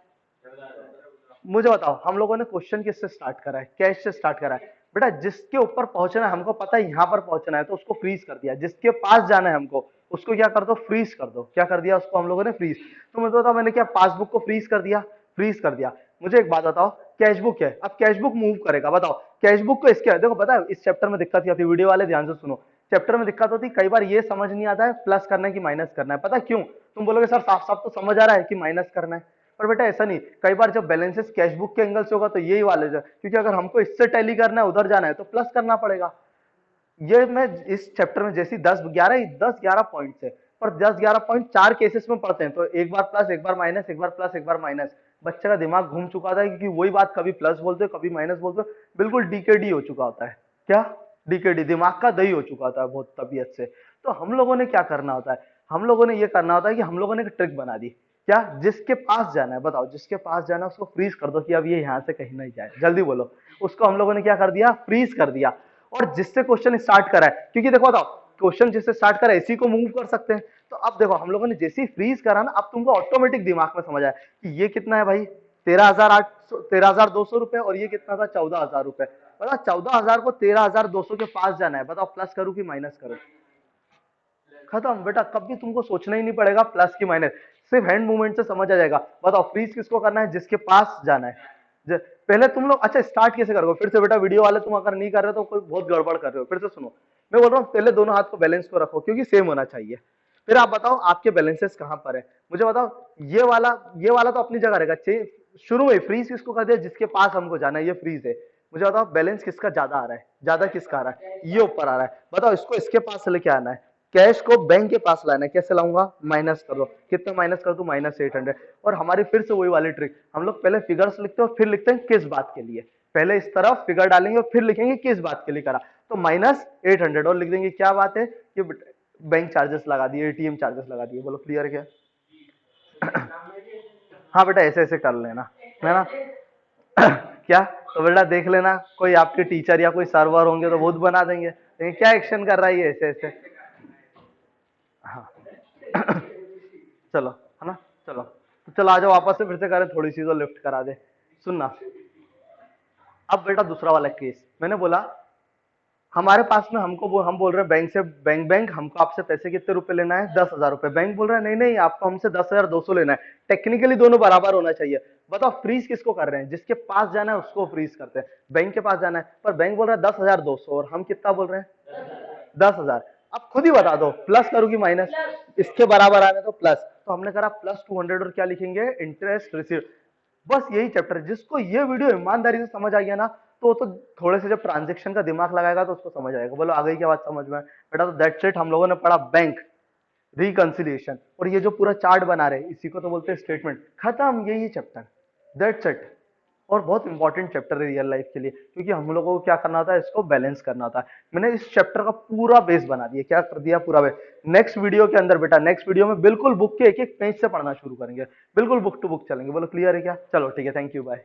मुझे बताओ हम लोगों ने क्वेश्चन किससे स्टार्ट करा है, कैश से स्टार्ट करा है। बेटा जिसके ऊपर पहुंचना है, हमको पता है यहाँ पर पहुंचना है, तो उसको फ्रीज कर दिया। जिसके पास जाना है हमको, उसको क्या कर दो, फ्रीज कर दो। क्या कर दिया उसको हम लोगों ने, फ्रीज। तो मुझे बताओ मैंने क्या पासबुक को फ्रीज कर दिया, फ्रीज कर दिया। मुझे एक बात बताओ, कैशबुक है, अब कैशबुक मूव करेगा। बताओ कैशबुक को इसके देखो, पता है इस चैप्टर में दिक्कत क्या थी, वीडियो वाले ध्यान से सुनो। चैप्टर में दिक्कत होती कई बार ये समझ नहीं आता है प्लस करना है कि माइनस करना है। पता है क्यों? तुम बोलोगे सर साफ साफ तो समझ आ रहा है कि माइनस करना है, पर बेटा ऐसा नहीं। कई बार जब बैलेंसेस कैशबुक के एंगल से होगा तो यही वाले, क्योंकि अगर हमको इससे टैली करना है, उधर जाना है, तो प्लस करना पड़ेगा। ये मैं इस चैप्टर में जैसी 10 11 पॉइंट्स है, पर 10 11 पॉइंट 4 केसेस में पढ़ते हैं, तो एक बार प्लस एक बार माइनस, एक बार प्लस एक बार माइनस। बच्चे का दिमाग घूम चुका था, क्योंकि वही बात कभी प्लस बोलते कभी माइनस बोलते, बिल्कुल डीकेडी हो चुका होता है। क्या, डीकेडी, दिमाग का दही हो चुका होता है बहुत तबीयत से। तो हम लोगों ने क्या करना होता है, हम लोगों ने ये करना होता है कि हम लोगों ने एक ट्रिक बना दी। क्या, जिसके पास जाना है, बताओ जिसके पास जाना है उसको फ्रीज कर दो, कि अब ये यहाँ से कहीं नहीं जाए। जल्दी बोलो, उसको हम लोगों ने क्या कर दिया, फ्रीज कर दिया। और जिससे क्वेश्चन स्टार्ट करा है, क्योंकि देखो बताओ क्वेश्चन जिससे स्टार्ट करा है इसी को मूव कर सकते हैं। तो अब देखो हम लोगों ने जैसे ही फ्रीज करा ना, अब तुमको ऑटोमेटिक दिमाग में समझ आया कि ये कितना है भाई, 13,200 रुपए, और ये कितना था, 14,000 रुपए। बताओ 14,000 को 13,200 के पास जाना है, बताओ प्लस करूं कि माइनस करूं। खत्म बेटा, कभी तुमको सोचना ही नहीं पड़ेगा प्लस की माइनस, सिर्फ हैंड मूवमेंट से समझ आ जाएगा। बताओ फ्रीज किसको करना है, जिसके पास जाना है। पहले तुम लोग अच्छा स्टार्ट कैसे करोगे, फिर से बेटा वीडियो वाले तुम अगर नहीं कर रहे तो कोई बहुत गड़बड़ कर रहे हो। फिर से सुनो, मैं बोल रहा हूँ पहले दोनों हाथ को बैलेंस को रखो, क्योंकि सेम होना चाहिए। फिर आप बताओ आपके बैलेंसेस कहां पर है। मुझे बताओ ये वाला तो अपनी जगह रहेगा। शुरू में फ्रीज किसको कर दिया, जिसके पास हमको जाना है, ये फ्रीज है। मुझे बताओ बैलेंस किसका ज्यादा आ रहा है, ज्यादा किसका आ रहा है, ये ऊपर आ रहा है। बताओ इसको इसके पास लेके आना है, कैश को बैंक के पास लाना है, कैसे लाऊंगा, माइनस कर दो, कितना माइनस कर दो, -800। और हमारी फिर से वही वाली ट्रिक, हम लोग पहले फिगर्स लिखते हैं और फिर लिखते हैं किस बात के लिए, पहले इस तरफ फिगर डालेंगे और फिर लिखेंगे किस बात के लिए करा, तो -800 और लिख देंगे क्या बात है कि बैंक चार्जेस लगा दिए, एटीएम चार्जेस लगा दिए। बोलो क्लियर क्या? हाँ बेटा ऐसे ऐसे कर लेना, है ना? क्या? तो बेटा देख लेना, कोई आपके टीचर या कोई सर्वर होंगे तो वो बना देंगे, लेकिन क्या एक्शन कर रहा है ये ऐसे ऐसे। हाँ चलो, है ना? चलो तो चलो आ जाओ वापस से फिर से करें, थोड़ी सी तो लिफ्ट करा दे। सुनना, अब बेटा दूसरा वाला केस, मैंने बोला हमारे पास में हमको हम बोल रहे हैं बैंक से, बैंक हमको आपसे पैसे कितने रुपए लेना है, 10,000 रुपए। बैंक बोल रहा है नहीं नहीं आपको हमसे 10,200 लेना है। टेक्निकली दोनों बराबर होना चाहिए। बताओ फ्रीज किसको कर रहे हैं, जिसके पास जाना है उसको फ्रीज करते हैं, बैंक के पास जाना है, पर बैंक बोल रहा है 10,200 और हम कितना बोल रहे हैं 10,000। अब खुद ही बता दो प्लस करो कि माइनस, इसके बराबर आ रहा है तो प्लस, तो हमने करा +200 और क्या लिखेंगे, इंटरेस्ट रिसीव। बस यही चैप्टर है। जिसको ये वीडियो ईमानदारी से समझ आ गया ना, तो थोड़े से जब ट्रांजेक्शन का दिमाग लगाएगा तो उसको समझ आएगा। बोलो आ गई क्या बात समझ में बेटा? तो दैट्स इट, हम लोगों ने पढ़ा बैंक, रिकंसिलिएशन, और ये जो पूरा चार्ट बना रहे इसी को तो बोलते हैं स्टेटमेंट। खत्म, यही चैप्टर, दैट्स इट। और बहुत इंपॉर्टेंट चैप्टर है रियल लाइफ के लिए, क्योंकि हम लोगों को क्या करना होता है, इसको बैलेंस करना होता है। मैंने इस चैप्टर का पूरा बेस बना दिया, क्या कर दिया, पूरा बेस। नेक्स्ट वीडियो के अंदर बेटा, नेक्स्ट वीडियो में बिल्कुल बुक के एक एक पेज से पढ़ना शुरू करेंगे, बिल्कुल बुक टू बुक चलेंगे। बोलो क्लियर है क्या? चलो ठीक है, थैंक यू, बाय।